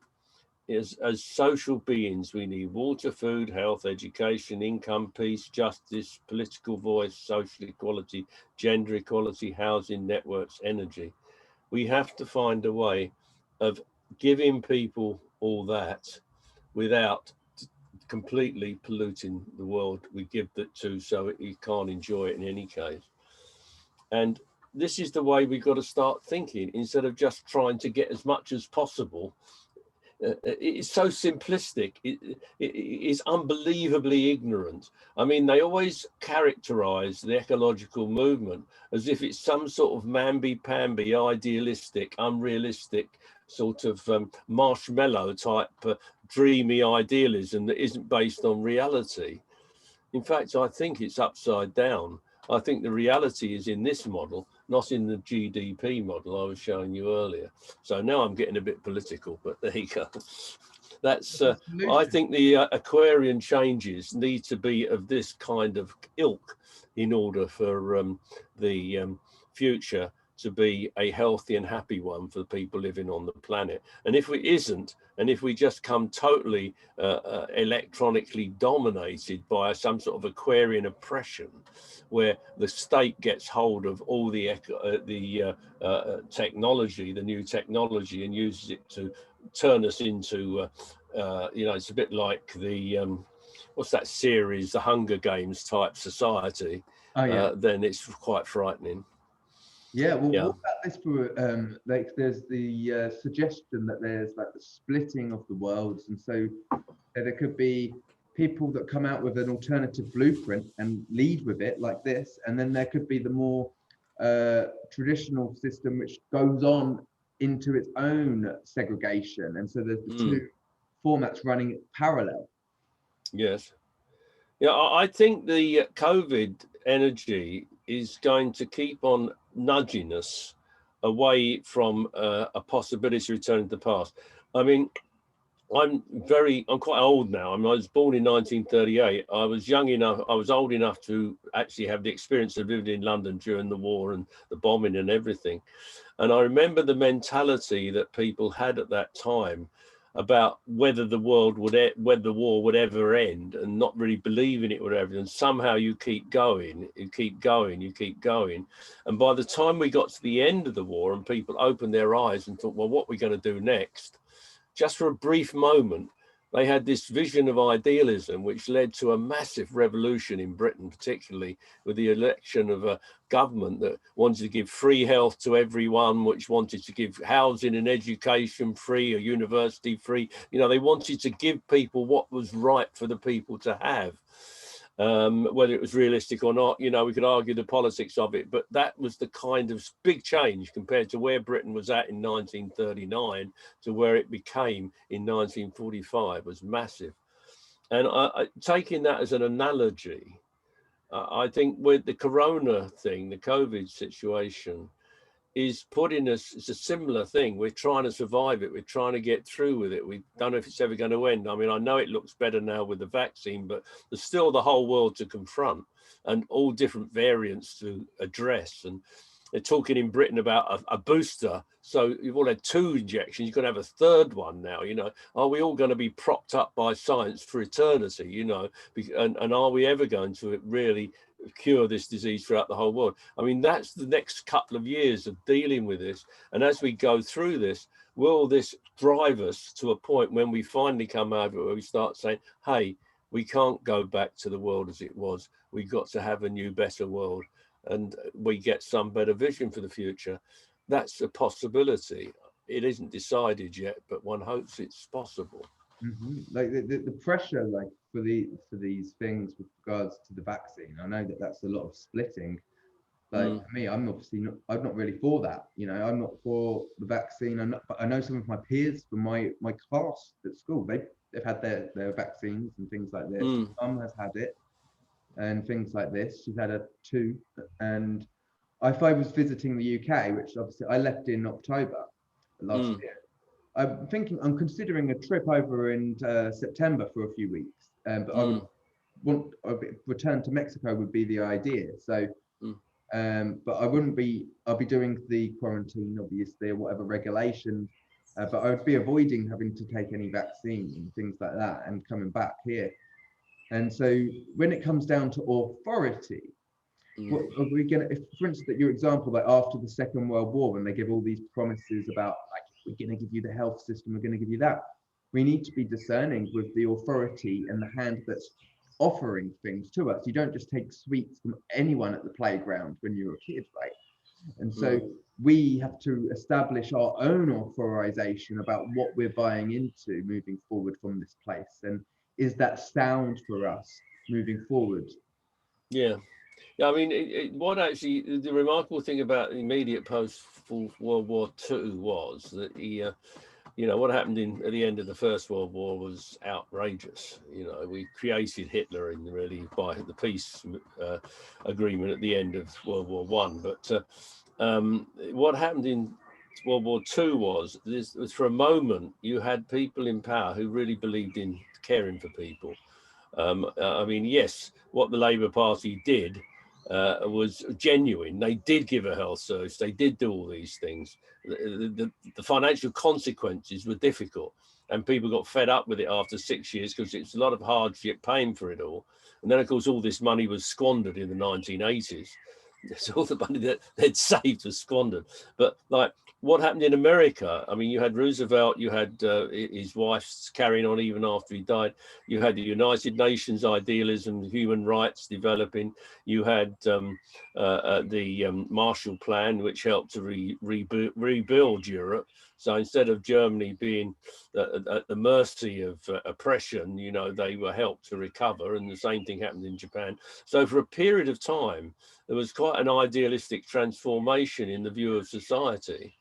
as social beings, we need water, food, health, education, income, peace, justice, political voice, social equality, gender equality, housing, networks, energy. We have to find a way of giving people all that without completely polluting the world we give that to, so you can't enjoy it in any case. And this is the way we've got to start thinking, instead of just trying to get as much as possible. It's so simplistic. It is unbelievably ignorant. I mean, they always characterize the ecological movement as if it's some sort of mamby-pamby, idealistic, unrealistic, sort of marshmallow type dreamy idealism that isn't based on reality. In fact, I think it's upside down. I think the reality is in this model, not in the GDP model I was showing you earlier. So now I'm getting a bit political, but there you go. That's I think the Aquarian changes need to be of this kind of ilk in order for the future to be a healthy and happy one for the people living on the planet. And if it isn't, and if we just come totally electronically dominated by some sort of Aquarian oppression, where the state gets hold of all the technology, the new technology, and uses it to turn us into, it's a bit like the, what's that series, the Hunger Games type society, then it's quite frightening. Yeah, well, what about this for, like, there's the suggestion that there's like the splitting of the worlds, and so there could be people that come out with an alternative blueprint and lead with it like this, and then there could be the more traditional system which goes on into its own segregation, and so there's the two formats running parallel. Yes. Yeah, I think the COVID energy is going to keep on nudging us away from a possibility to return to the past. I mean, I'm quite old now. I mean, I was born in 1938. I was old enough to actually have the experience of living in London during the war and the bombing and everything. And I remember the mentality that people had at that time about whether the war would ever end, and not really believing it would ever. And somehow you keep going. And by the time we got to the end of the war and people opened their eyes and thought, well, what are we going to do next? Just for a brief moment, they had this vision of idealism, which led to a massive revolution in Britain, particularly with the election of a government that wanted to give free health to everyone, which wanted to give housing and education free, a university free. They wanted to give people what was right for the people to have. Whether it was realistic or not, we could argue the politics of it, but that was the kind of big change compared to where Britain was at in 1939 to where it became in 1945 was massive. And taking that as an analogy, I think with the corona thing, the COVID situation, is putting us, it's a similar thing. We're trying to survive it. We're trying to get through with it. We don't know if it's ever going to end. I mean, I know it looks better now with the vaccine, but there's still the whole world to confront and all different variants to address. And they're talking in Britain about a booster. So you've all had 2 injections, you're going to have a 3rd one now, Are we all going to be propped up by science for eternity, and are we ever going to really cure this disease throughout the whole world? I mean, that's the next couple of years of dealing with this. And as we go through this, will this drive us to a point when we finally come out of it, where we start saying, hey, we can't go back to the world as it was. We've got to have a new, better world. And we get some better vision for the future. That's a possibility. It isn't decided yet, but one hopes it's possible. Like the pressure, like for these things with regards to the vaccine, I know that's a lot of splitting. Like for me, I'm not really for that. I'm not for the vaccine. But I know some of my peers from my class at school, they've had their vaccines and things like this. Mum has had it and things like this. She's had 2. And if I was visiting the UK, which obviously I left in October last year, I'm considering a trip over in September for a few weeks. But I would want return to Mexico would be the idea. So, but I'll be doing the quarantine, obviously, or whatever regulations. But I would be avoiding having to take any vaccine and things like that, and coming back here. And so when it comes down to authority, what are we gonna, if for instance, your example, like after the Second World War, when they give all these promises about, like, we're going to give you the health system, we're going to give you that, we need to be discerning with the authority and the hand that's offering things to us. You don't just take sweets from anyone at the playground when you're a kid, right? And so we have to establish our own authorization about what we're buying into moving forward from this place. And is that sound for us moving forward? Yeah. I mean, what actually the remarkable thing about the immediate post World War II was that you know, what happened at the end of the First World War was outrageous. You know, we created Hitler in really by the peace agreement at the end of World War One. But what happened in World War Two was for a moment you had people in power who really believed in caring for people. I mean, yes, what the Labour Party did was genuine. They did give a health service. They did do all these things. The financial consequences were difficult, and people got fed up with it after 6 years because it's a lot of hardship paying for it all. And then, of course, all this money was squandered in the 1980s. So all the money that they'd saved was squandered. But like what happened in America, I mean, you had Roosevelt, you had his wife's carrying on even after he died. You had the United Nations idealism, human rights developing. You had the Marshall Plan, which helped to rebuild Europe. So instead of Germany being at the mercy of oppression, you know, they were helped to recover, and the same thing happened in Japan. So for a period of time, there was quite an idealistic transformation in the view of society.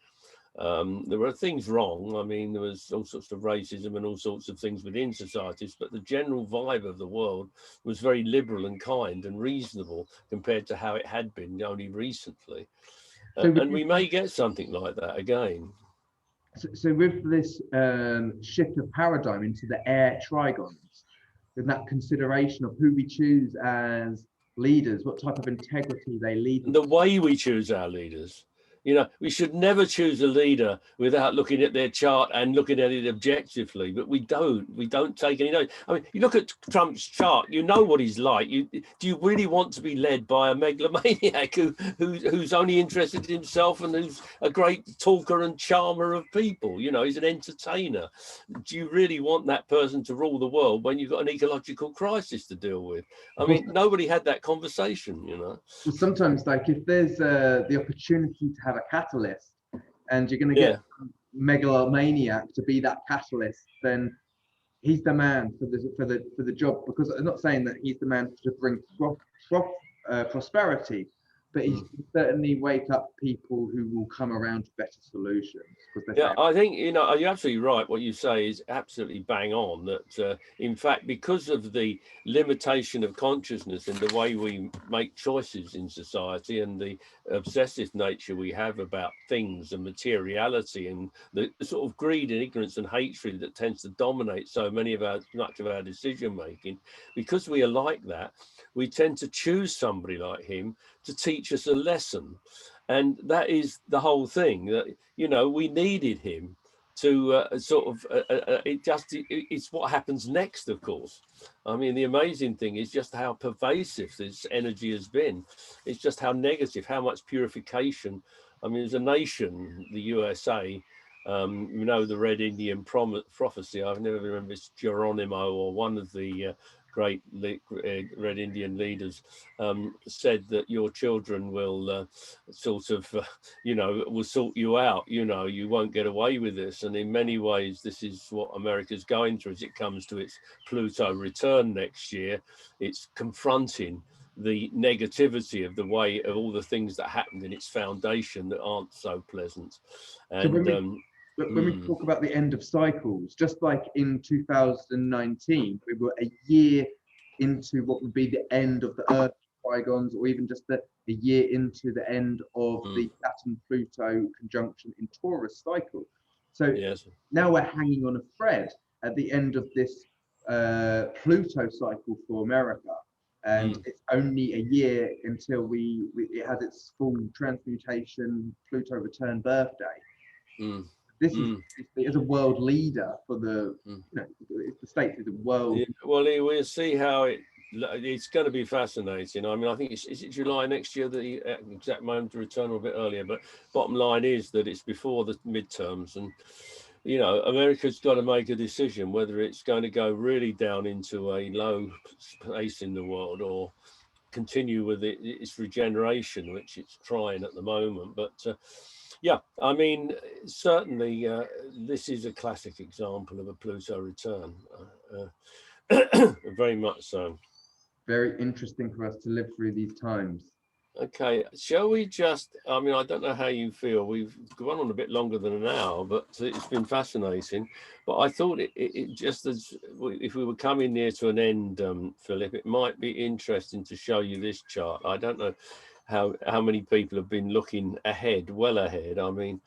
There were things wrong. I mean, there was all sorts of racism and all sorts of things within societies, but the general vibe of the world was very liberal and kind and reasonable compared to how it had been only recently. And we may get something like that again. So with this shift of paradigm into the air trigons, and that consideration of who we choose as leaders, what type of integrity they lead. The way we choose our leaders. You know, we should never choose a leader without looking at their chart and looking at it objectively, but we don't take any note. I mean, you look at Trump's chart, you know what he's like. Do you really want to be led by a megalomaniac who's only interested in himself and who's a great talker and charmer of people? You know, he's an entertainer. Do you really want that person to rule the world when you've got an ecological crisis to deal with? I mean, nobody had that conversation, you know. Well, sometimes, like, if there's the opportunity to have a catalyst, and you're going to get a megalomaniac to be that catalyst, then he's the man for the job. Because I'm not saying that he's the man to bring prosperity, but he can certainly wake up people who will come around to better solutions. Yeah, I think, you know, you're absolutely right. What you say is absolutely bang on, that in fact, because of the limitation of consciousness and the way we make choices in society and the obsessive nature we have about things and materiality and the sort of greed and ignorance and hatred that tends to dominate so much of our decision making, because we are like that, we tend to choose somebody like him to teach us a lesson. And that is the whole thing, that, you know, we needed him to it's what happens next, of course. I mean, the amazing thing is just how pervasive this energy has been. It's just how negative, how much purification. I mean, as a nation, the USA, you know, the Red Indian prophecy, I've never remember, it's Geronimo or one of the great Red Indian leaders, said that your children will you know, will sort you out. You know, you won't get away with this. And in many ways, this is what America's going through as it comes to its Pluto return next year. It's confronting the negativity of the way of all the things that happened in its foundation that aren't so pleasant. And so when we talk about the end of cycles, just like in 2019, we were a year into what would be the end of the Earth trigons, or even just a year into the end of the Saturn-Pluto conjunction in Taurus cycle. So now we're hanging on a thread at the end of this Pluto cycle for America. And it's only a year until it has its full transmutation Pluto return birthday. This is as a world leader for the, you know, the States is a world. Yeah, well, we'll see how it's going to be fascinating. I mean, I think is it July next year, the exact moment to return, or a bit earlier, but bottom line is that it's before the midterms, and, you know, America's got to make a decision whether it's going to go really down into a low place in the world or continue with its regeneration, which it's trying at the moment. But yeah, I mean, certainly this is a classic example of a Pluto return. Very much so. Very interesting for us to live through these times. Okay, shall we just, I mean, I don't know how you feel. We've gone on a bit longer than an hour, but it's been fascinating. But I thought it just, as if we were coming near to an end, Philip, it might be interesting to show you this chart. I don't know how many people have been looking ahead, well ahead. I mean,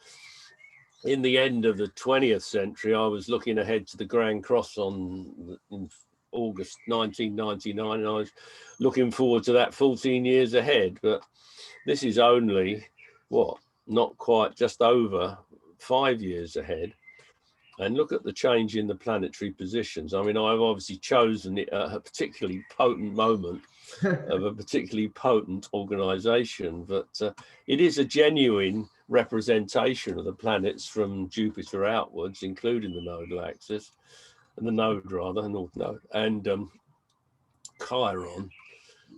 in the end of the 20th century, I was looking ahead to the Grand Cross in August 1999, and I was looking forward to that 14 years ahead. But this is only, what, not quite, just over 5 years ahead. And look at the change in the planetary positions. I mean, I've obviously chosen a particularly potent moment of a particularly potent organization, but it is a genuine representation of the planets from Jupiter outwards, including the nodal axis, and the node rather, north node, and Chiron.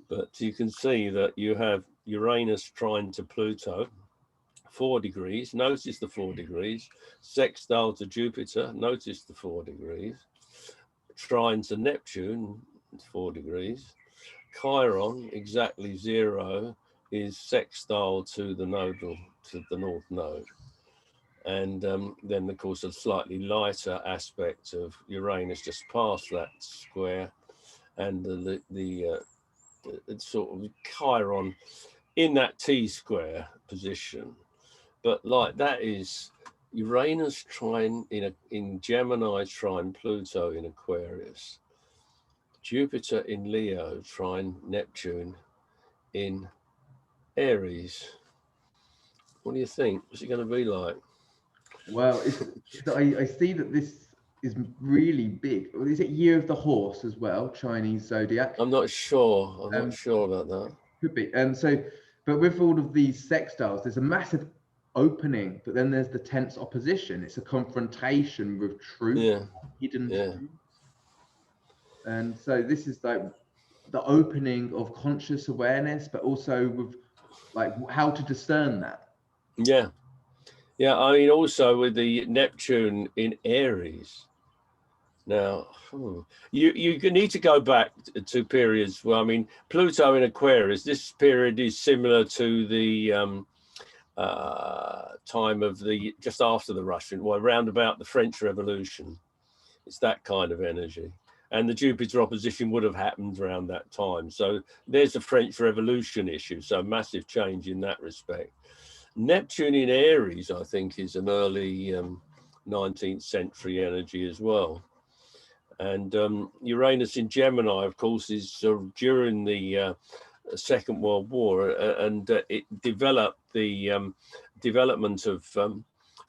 But you can see that you have Uranus trine to Pluto, 4 degrees. Notice the 4 degrees. Sextile to Jupiter. Notice the 4 degrees. Trine to Neptune, 4 degrees. Chiron, exactly 0, is sextile to the nodal, to the north node. And then, of course, a slightly lighter aspect of Uranus just past that square, and the sort of Chiron in that T-square position. But like that is Uranus trine in Gemini trine Pluto in Aquarius, Jupiter in Leo trine Neptune in Aries. What do you think? What's it going to be like? Well, I see that this is really big. Is it Year of the Horse as well, Chinese zodiac? I'm not sure. I'm not sure about that. Could be. And so, but with all of these sextiles, there's a massive opening, but then there's the tense opposition. It's a confrontation with truth, hidden truth. And so this is like the opening of conscious awareness, but also with like how to discern that. Yeah. Yeah, I mean, also with the Neptune in Aries. Now, you need to go back to periods where, I mean, Pluto in Aquarius, this period is similar to the time of the, just after the Russian, well, around about the French Revolution. It's that kind of energy. And the Jupiter opposition would have happened around that time. So there's the French Revolution issue. So massive change in that respect. Neptune in Aries, I think, is an early 19th century energy as well. And Uranus in Gemini, of course, is during the Second World War, and it developed the development of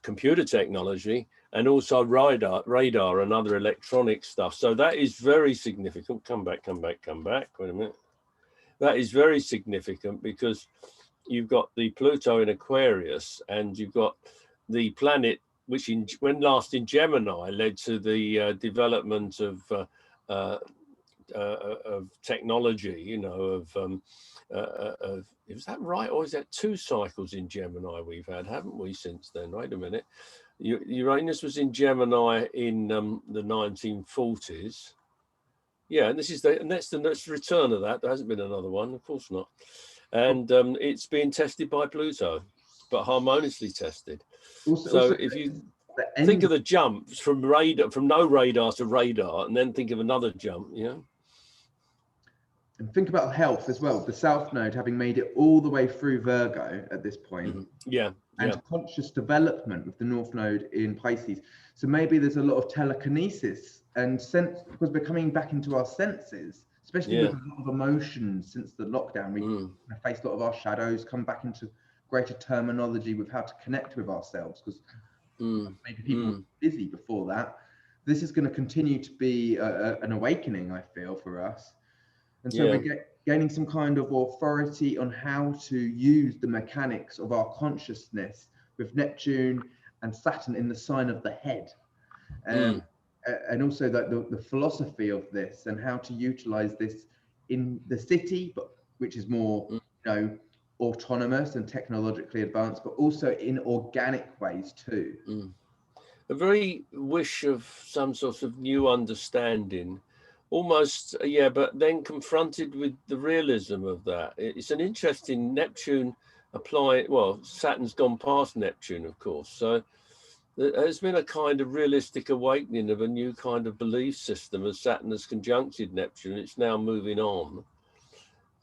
computer technology and also radar and other electronic stuff. So that is very significant. Come back. Wait a minute. That is very significant because you've got the Pluto in Aquarius, and you've got the planet which, when last in Gemini, led to the development of technology. You know, is that right, or is that 2 cycles in Gemini we've had, haven't we, since then? Wait a minute. Uranus was in Gemini in the 1940s. Yeah, and that's the return of that. There hasn't been another one, of course not. And it's being tested by Pluto, but harmoniously tested. So if you think of the jumps from no radar to radar, and then think of another jump, And think about health as well. The South Node having made it all the way through Virgo at this point. And conscious development with the North Node in Pisces. So maybe there's a lot of telekinesis and sense, because we're coming back into our senses, especially with a lot of emotions since the lockdown. We face a lot of our shadows, come back into greater terminology with how to connect with ourselves, because maybe people were busy before that. This is going to continue to be an awakening, I feel, for us. And so we're gaining some kind of authority on how to use the mechanics of our consciousness with Neptune and Saturn in the sign of the head. And also the philosophy of this and how to utilize this in the city, but which is more, autonomous and technologically advanced, but also in organic ways too. A very wish of some sort of new understanding almost, yeah, but then confronted with the realism of that. It's an interesting Neptune well, Saturn's gone past Neptune, of course. So there's been a kind of realistic awakening of a new kind of belief system as Saturn has conjuncted Neptune. It's now moving on.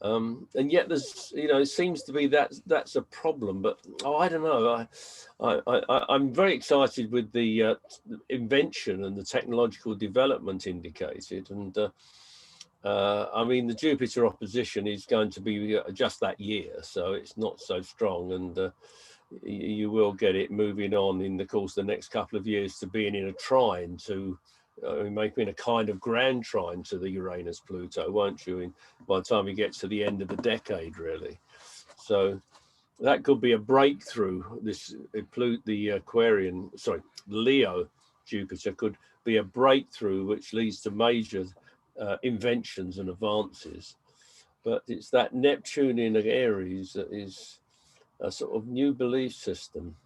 And yet there's, it seems to be that's a problem, but I don't know. I'm very excited with the invention and the technological development indicated. And I mean, the Jupiter opposition is going to be just that year, so it's not so strong, and you will get it moving on in the course of the next couple of years to being in a trine to making a kind of grand trine to the Uranus Pluto, won't you? By the time you get to the end of the decade, really. So that could be a breakthrough. The Leo Jupiter could be a breakthrough which leads to major inventions and advances. But it's that Neptune in Aries that is a sort of new belief system.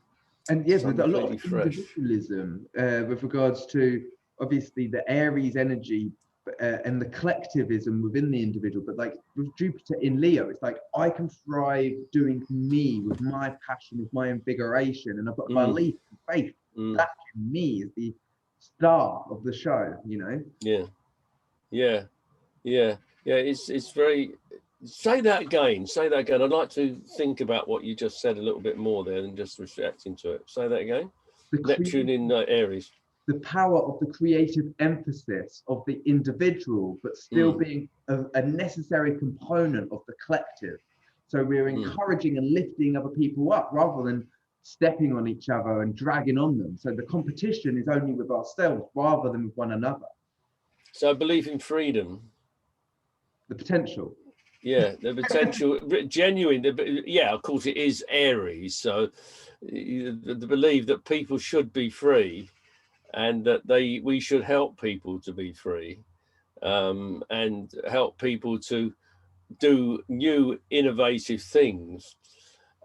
And yes, there's a lot of individualism with regards to obviously the Aries energy and the collectivism within the individual. But like with Jupiter in Leo, it's like I can thrive doing me with my passion, with my invigoration, and I've got belief and faith. That in me is the star of the show, Yeah. It's very. Say that again. I'd like to think about what you just said a little bit more there than just reacting to it. Say that again. Neptune in Aries. The power of the creative emphasis of the individual, but still being a necessary component of the collective. So we're encouraging and lifting other people up rather than stepping on each other and dragging on them. So the competition is only with ourselves rather than with one another. So I believe in freedom. The potential. Yeah, the potential, genuine. Yeah, of course, it is Aries. So the belief that people should be free, and that we should help people to be free, and help people to do new, innovative things.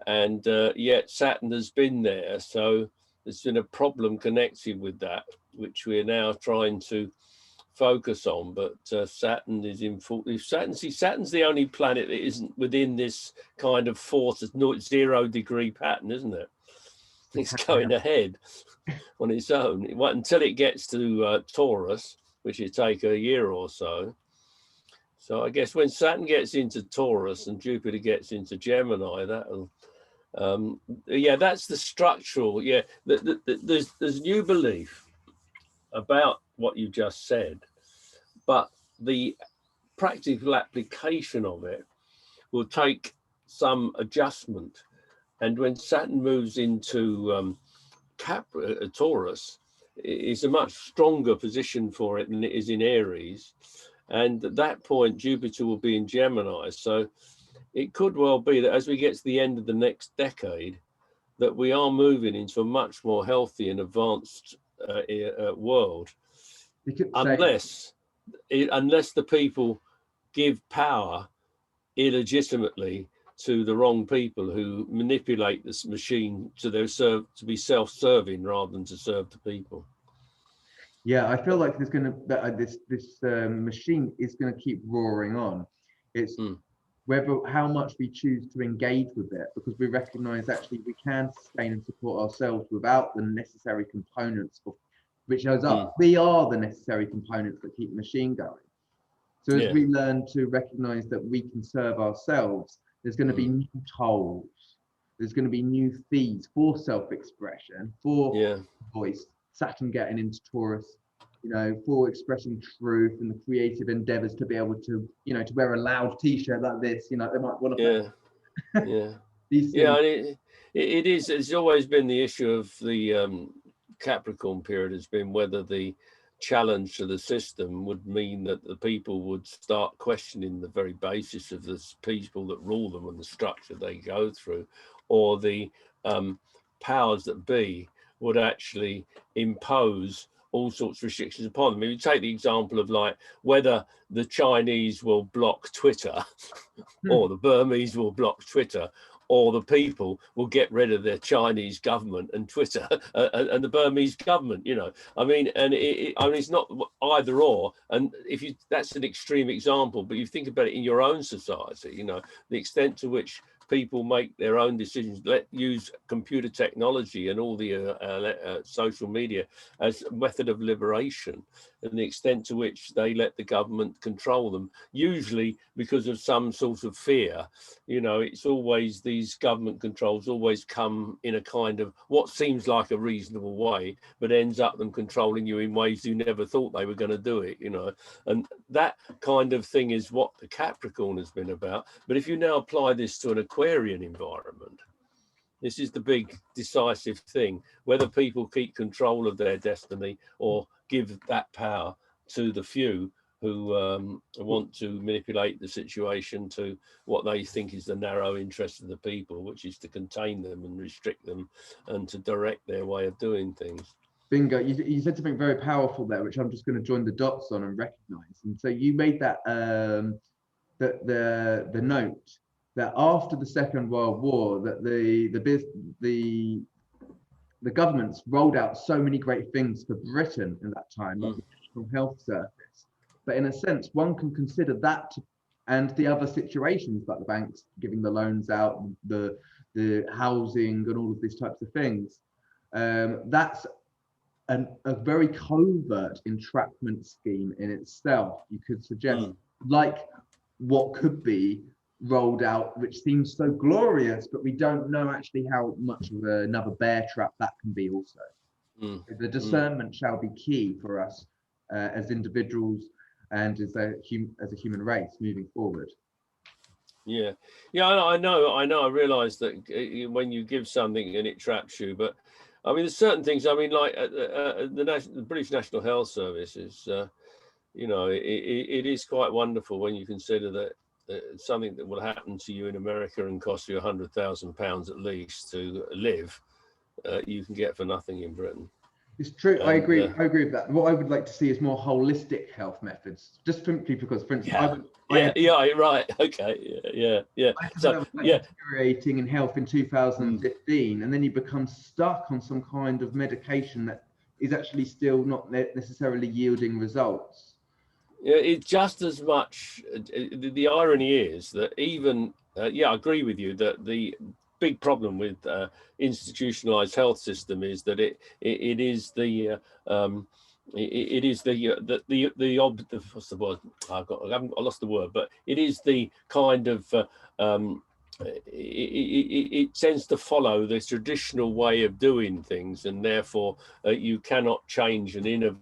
And yet Saturn has been there, so there's been a problem connected with that, which we're now trying to focus on. But Saturn is in full. Saturn's the only planet that isn't within this kind of 4 to 0 degree pattern, isn't it? It's going ahead on its own until it gets to Taurus, which will take a year or so. So I guess when Saturn gets into Taurus and Jupiter gets into Gemini, that'll that's the structural. Yeah, there's new belief about what you just said, but the practical application of it will take some adjustment. And when Saturn moves into Taurus, it's a much stronger position for it than it is in Aries. And at that point, Jupiter will be in Gemini. So it could well be that as we get to the end of the next decade, that we are moving into a much more healthy and advanced world. Unless the people give power illegitimately to the wrong people who manipulate this machine to be self-serving rather than to serve the people. Yeah, I feel like there's going to this machine is going to keep roaring on. It's how much we choose to engage with it, because we recognize actually we can sustain and support ourselves without the necessary components of which goes up. We are the necessary components that keep the machine going. So as we learn to recognize that we can serve ourselves, there's going to be new tolls. There's going to be new fees for self-expression, for voice. Saturn getting into Taurus, for expressing truth and the creative endeavors to be able to, to wear a loud T-shirt like this. They might want to. These things. It is. It's always been the issue of the Capricorn period has been whether the challenge to the system would mean that the people would start questioning the very basis of the people that rule them and the structure they go through, or the powers that be would actually impose all sorts of restrictions upon them. If you take the example of like whether the Chinese will block Twitter or the Burmese will block Twitter, or the people will get rid of their Chinese government and Twitter and the Burmese government, you know. I mean, and I mean, it's not either or. And if you, that's an extreme example, but you think about it in your own society, you know, the extent to which people make their own decisions, use computer technology and all the social media as a method of liberation, and the extent to which they let the government control them, usually because of some sort of fear. You know, it's always these government controls always come in a kind of what seems like a reasonable way, but ends up them controlling you in ways you never thought they were going to do it, you know. And that kind of thing is what the Capricorn has been about. But if you now apply this to an Aquarian environment, this is the big decisive thing, whether people keep control of their destiny or give that power to the few who want to manipulate the situation to what they think is the narrow interest of the people, which is to contain them and restrict them and to direct their way of doing things. Bingo. You said something very powerful there, which I'm just going to join the dots on and recognize. And so you made that the note that after the Second World War, that the governments rolled out so many great things for Britain in that time, like the National Health Service. But in a sense, one can consider that and the other situations, like the banks giving the loans out, the housing and all of these types of things. That's a very covert entrapment scheme in itself. You could suggest, like what could be rolled out, which seems so glorious, but we don't know actually how much of another bear trap that can be also. The discernment shall be key for us as individuals and as a human race moving forward. Yeah, I know. I realize that when you give something and it traps you, but I mean, there's certain things. I mean, like the British National Health Service is, you know, it is quite wonderful when you consider that something that will happen to you in America and cost you £100,000 at least to live, you can get for nothing in Britain. It's true. I agree. I agree with that. What I would like to see is more holistic health methods. Just simply because, for instance, right. Okay. Yeah. So deteriorating in health in 2015, and then you become stuck on some kind of medication that is actually still not necessarily yielding results. Yeah, it's just as much. The irony is that even I agree with you that the big problem with institutionalized health system is that it is the what's the word? I lost the word, but it is the kind of it tends to follow the traditional way of doing things, and therefore you cannot change and innovate.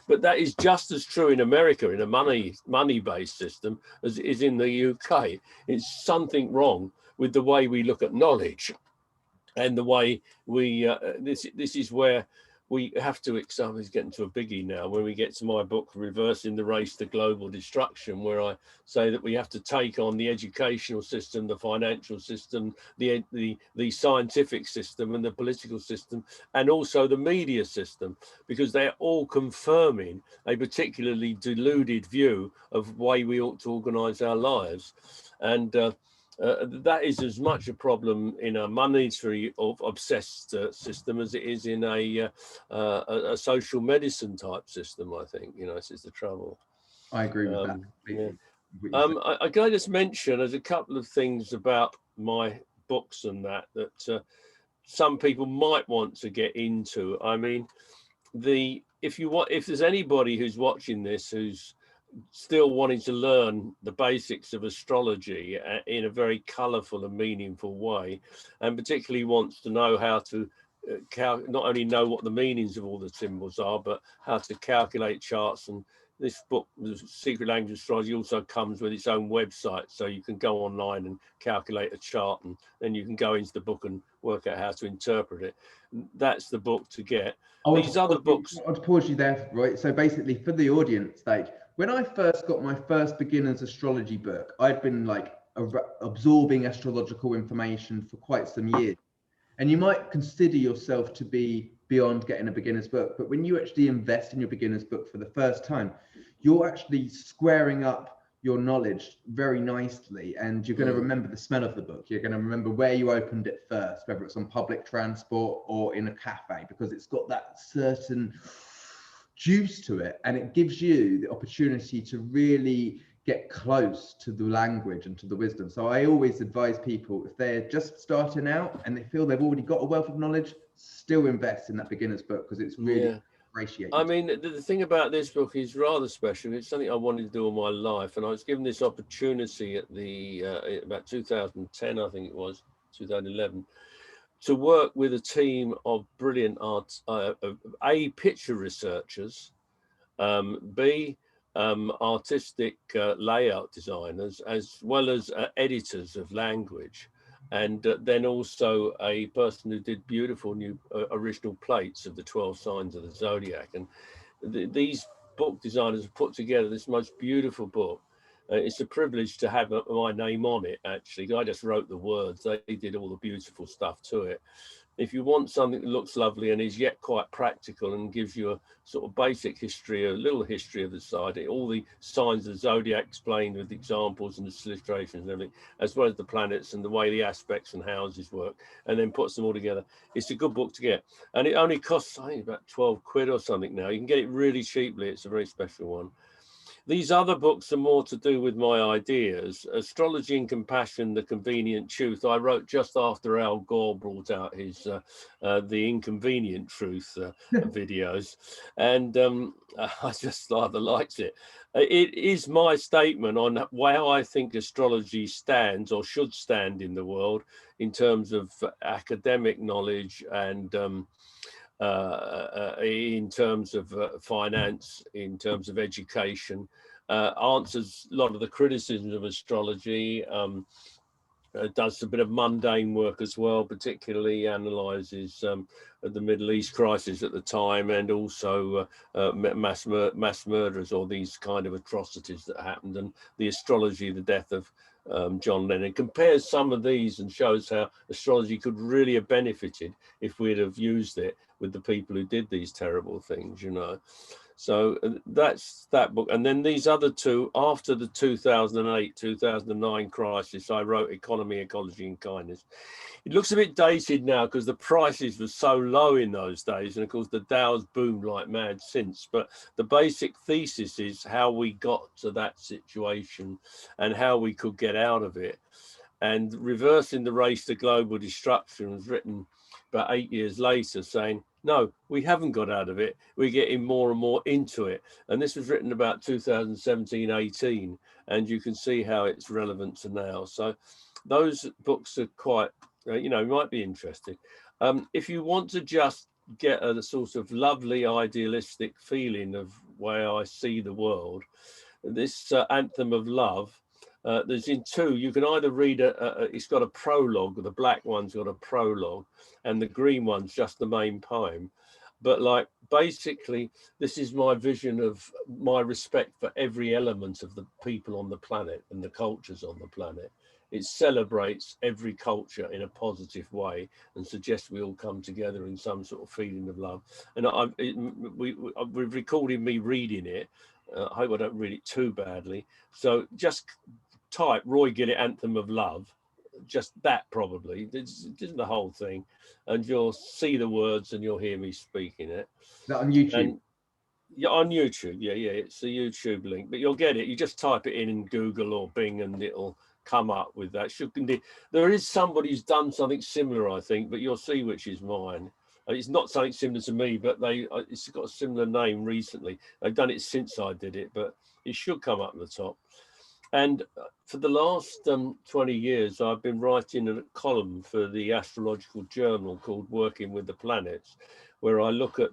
But that is just as true in America, in a money-based system, as it is in the UK. It's something wrong with the way we look at knowledge, and the way we. This is where we have to. It's getting to a biggie now. When we get to my book, Reversing the Race to Global Destruction, where I say that we have to take on the educational system, the financial system, the scientific system, and the political system, and also the media system, because they're all confirming a particularly deluded view of the way we ought to organise our lives, and that is as much a problem in a monetary obsessed system as it is in a social medicine type system. I think, you know, this is the trouble. I agree with that. Yeah. I can just mention there's a couple of things about my books and that some people might want to get into. I mean, if there's anybody who's watching this who's still wanting to learn the basics of astrology in a very colourful and meaningful way, and particularly wants to know how to not only know what the meanings of all the symbols are, but how to calculate charts. And this book, The Secret Language of Astrology, also comes with its own website, so you can go online and calculate a chart, and then you can go into the book and work out how to interpret it. That's the book to get. These other books. I'll pause you there, right? So basically, for the audience, like when I first got my first beginner's astrology book, I'd been like absorbing astrological information for quite some years. And you might consider yourself to be beyond getting a beginner's book, but when you actually invest in your beginner's book for the first time, you're actually squaring up your knowledge very nicely, and you're going to remember the smell of the book. You're going to remember where you opened it first, whether it's on public transport or in a cafe, because it's got that certain juice to it, and it gives you the opportunity to really get close to the language and to the wisdom. So I always advise people, if they're just starting out and they feel they've already got a wealth of knowledge, still invest in that beginner's book, because it's really appreciated. I mean, the thing about this book is rather special. It's something I wanted to do all my life, and I was given this opportunity at the about 2010, I think it was 2011, to work with a team of brilliant A, picture researchers, B, artistic layout designers, as well as editors of language, and then also a person who did beautiful new original plates of the 12 signs of the zodiac. And these book designers have put together this most beautiful book. It's a privilege to have my name on it, actually. I just wrote the words. They did all the beautiful stuff to it. If you want something that looks lovely and is yet quite practical and gives you a sort of basic history, a little history of the side, all the signs of the zodiac explained with examples and illustrations and everything, as well as the planets and the way the aspects and houses work, and then puts them all together. It's a good book to get. And it only costs, I think, about 12 quid or something now. You can get it really cheaply. It's a very special one. These other books are more to do with my ideas. Astrology and Compassion, The Convenient Truth, I wrote just after Al Gore brought out his The Inconvenient Truth videos. And I just rather liked it. It is my statement on how I think astrology stands or should stand in the world in terms of academic knowledge and in terms of finance, in terms of education, answers a lot of the criticisms of astrology, does a bit of mundane work as well, particularly analyses the Middle East crisis at the time, and also mass murders or these kind of atrocities that happened, and the astrology, the death of John Lennon. Compares some of these and shows how astrology could really have benefited if we'd have used it with the people who did these terrible things, you know. So that's that book. And then these other two, after the 2008-2009 crisis, I wrote Economy, Ecology and Kindness. It looks a bit dated now because the prices were so low in those days, and of course the Dow's boomed like mad since. But the basic thesis is how we got to that situation and how we could get out of it. And Reversing the Race to Global Destruction was written about 8 years later, saying, no, we haven't got out of it. We're getting more and more into it. And this was written about 2017-18, and you can see how it's relevant to now. So those books are quite, you know, might be interesting. If you want to just get a sort of lovely idealistic feeling of where I see the world, this Anthem of Love, there's in two. You can either read it's got a prologue, the black one's got a prologue, and the green one's just the main poem. But like, basically, this is my vision of my respect for every element of the people on the planet and the cultures on the planet. It celebrates every culture in a positive way and suggests we all come together in some sort of feeling of love. And we've recorded me reading it. I hope I don't read it too badly. So just type Roy Gillett Anthem of Love, just that probably. This isn't the whole thing. And you'll see the words and you'll hear me speaking it. Is that on YouTube? And, yeah, on YouTube. Yeah, it's a YouTube link, but you'll get it. You just type it in Google or Bing and it'll come up with that. There is somebody who's done something similar, I think, but you'll see which is mine. It's not something similar to me, but it's got a similar name recently. They've done it since I did it, but it should come up at the top. And for the last 20 years, I've been writing a column for the Astrological journal called Working with the Planets, where I look at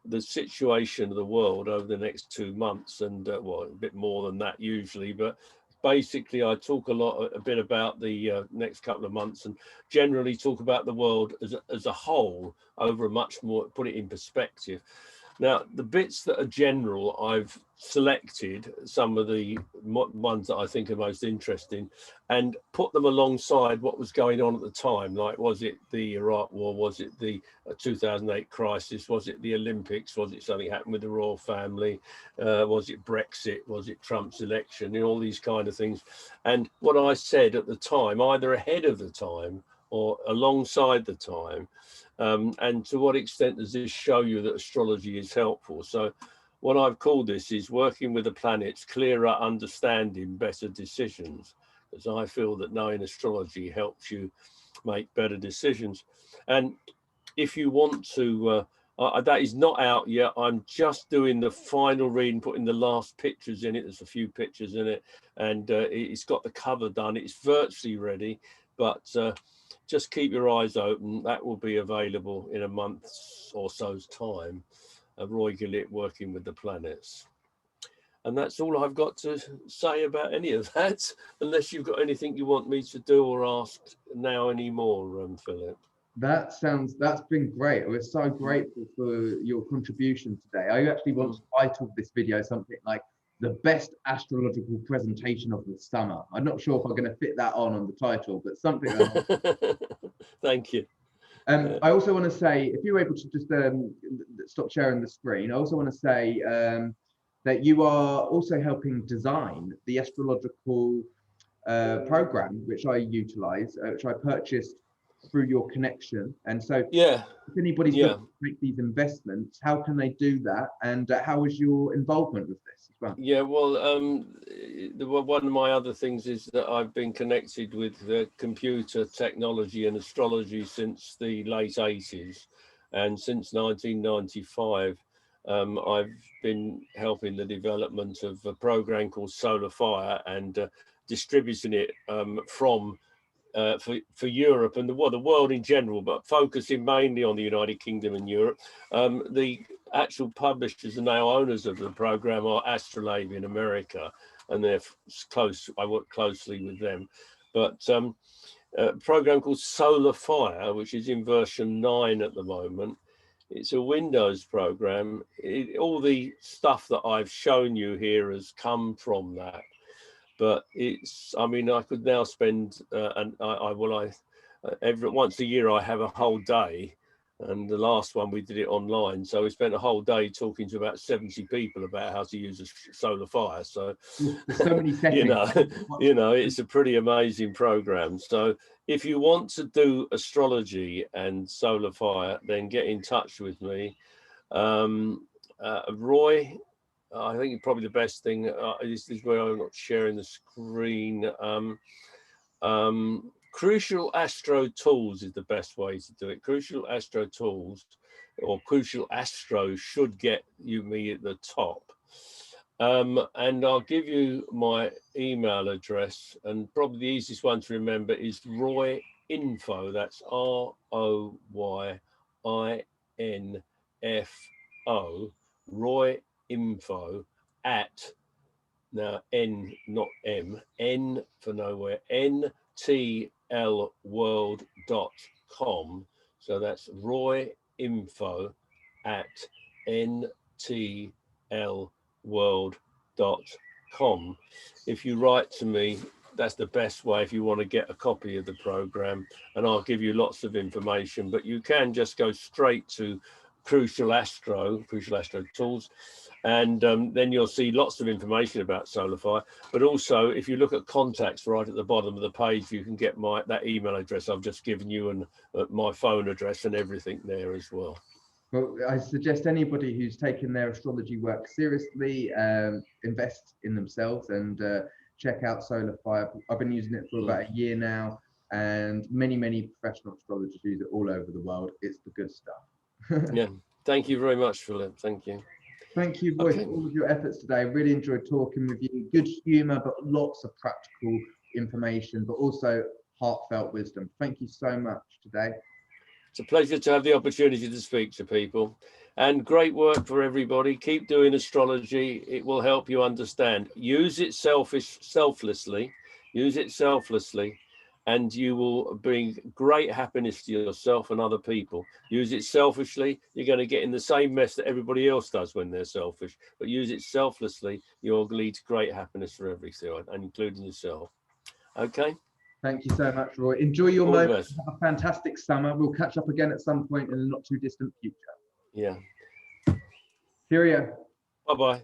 the situation of the world over the next 2 months, and well, a bit more than that usually, but basically I talk a bit about the next couple of months, and generally talk about the world as a whole over a much more, put it in perspective. Now, the bits that are general, I've selected some of the ones that I think are most interesting and put them alongside what was going on at the time. Like, was it the Iraq War? Was it the 2008 crisis? Was it the Olympics? Was it something happened with the royal family? Was it Brexit? Was it Trump's election? And all these kind of things. And what I said at the time, either ahead of the time or alongside the time, and to what extent does this show you that astrology is helpful? So what I've called this is working with the planets, clearer understanding, better decisions, as I feel that knowing astrology helps you make better decisions. And if you want to, that is not out yet. I'm just doing the final reading, putting the last pictures in it. There's a few pictures in it, and it's got the cover done. It's virtually ready, but just keep your eyes open. That will be available in a month or so's time. Roy Gillett working with the planets. And that's all I've got to say about any of that, unless you've got anything you want me to do or ask now anymore, Philip. That's been great. We're so grateful for your contribution today. I actually want to title this video something like the best astrological presentation of the summer. I'm not sure if I'm going to fit that on the title, but something like that. Thank you. I also want to say, if you're able to just stop sharing the screen, I also want to say that you are also helping design the astrological program, which I utilize, which I purchased through your connection. And so if anybody's going to make these investments, how can they do that? And how is your involvement with this as well? Yeah, well, one of my other things is that I've been connected with computer technology and astrology since the late 80s. And since 1995, I've been helping the development of a program called Solar Fire and distributing it for Europe and the world in general, but focusing mainly on the United Kingdom and Europe. The actual publishers and now owners of the program are Astrolabe in America, and they're close. I work closely with them. But a program called Solar Fire, which is in version 9 at the moment. It's a Windows program. All the stuff that I've shown you here has come from that. But I mean, I could now spend, every once a year I have a whole day, and the last one we did it online. So we spent a whole day talking to about 70 people about how to use a Solar Fire. So, so many settings. you know, it's a pretty amazing program. So if you want to do astrology and Solar Fire, then get in touch with me. Roy, I think probably the best thing is where I'm not sharing the screen. Crucial Astro Tools is the best way to do it. Crucial Astro Tools or Crucial Astro should get me at the top. And I'll give you my email address, and probably the easiest one to remember is Roy Info. That's ROYINFO, Roy Info at, now N not M, N for nowhere, ntlworld.com. So that's Roy Info at ntlworld.com. If you write to me, that's the best way if you want to get a copy of the program, and I'll give you lots of information. But you can just go straight to Crucial Astro Tools, and then you'll see lots of information about Solar Fire. But also, if you look at contacts right at the bottom of the page, you can get that email address I've just given you, and my phone address and everything there as well. Well, I suggest anybody who's taken their astrology work seriously invest in themselves and check out Solar Fire. I've been using it for about a year now, and many professional astrologers use it all over the world. It's the good stuff. Yeah, thank you very much, Philip. Thank you. Thank you, Roy, for all of your efforts today. I really enjoyed talking with you. Good humor, but lots of practical information, but also heartfelt wisdom. Thank you so much today. It's a pleasure to have the opportunity to speak to people, and great work for everybody. Keep doing astrology. It will help you understand. Use it selflessly. Use it selflessly, and you will bring great happiness to yourself and other people. Use it selfishly, you're going to get in the same mess that everybody else does when they're selfish. But use it selflessly, you'll lead to great happiness for everyone, and including yourself. Okay? Thank you so much, Roy. Enjoy your All the moment. best. Have a fantastic summer. We'll catch up again at some point in the not too distant future. Yeah. Cheerio. Bye-bye.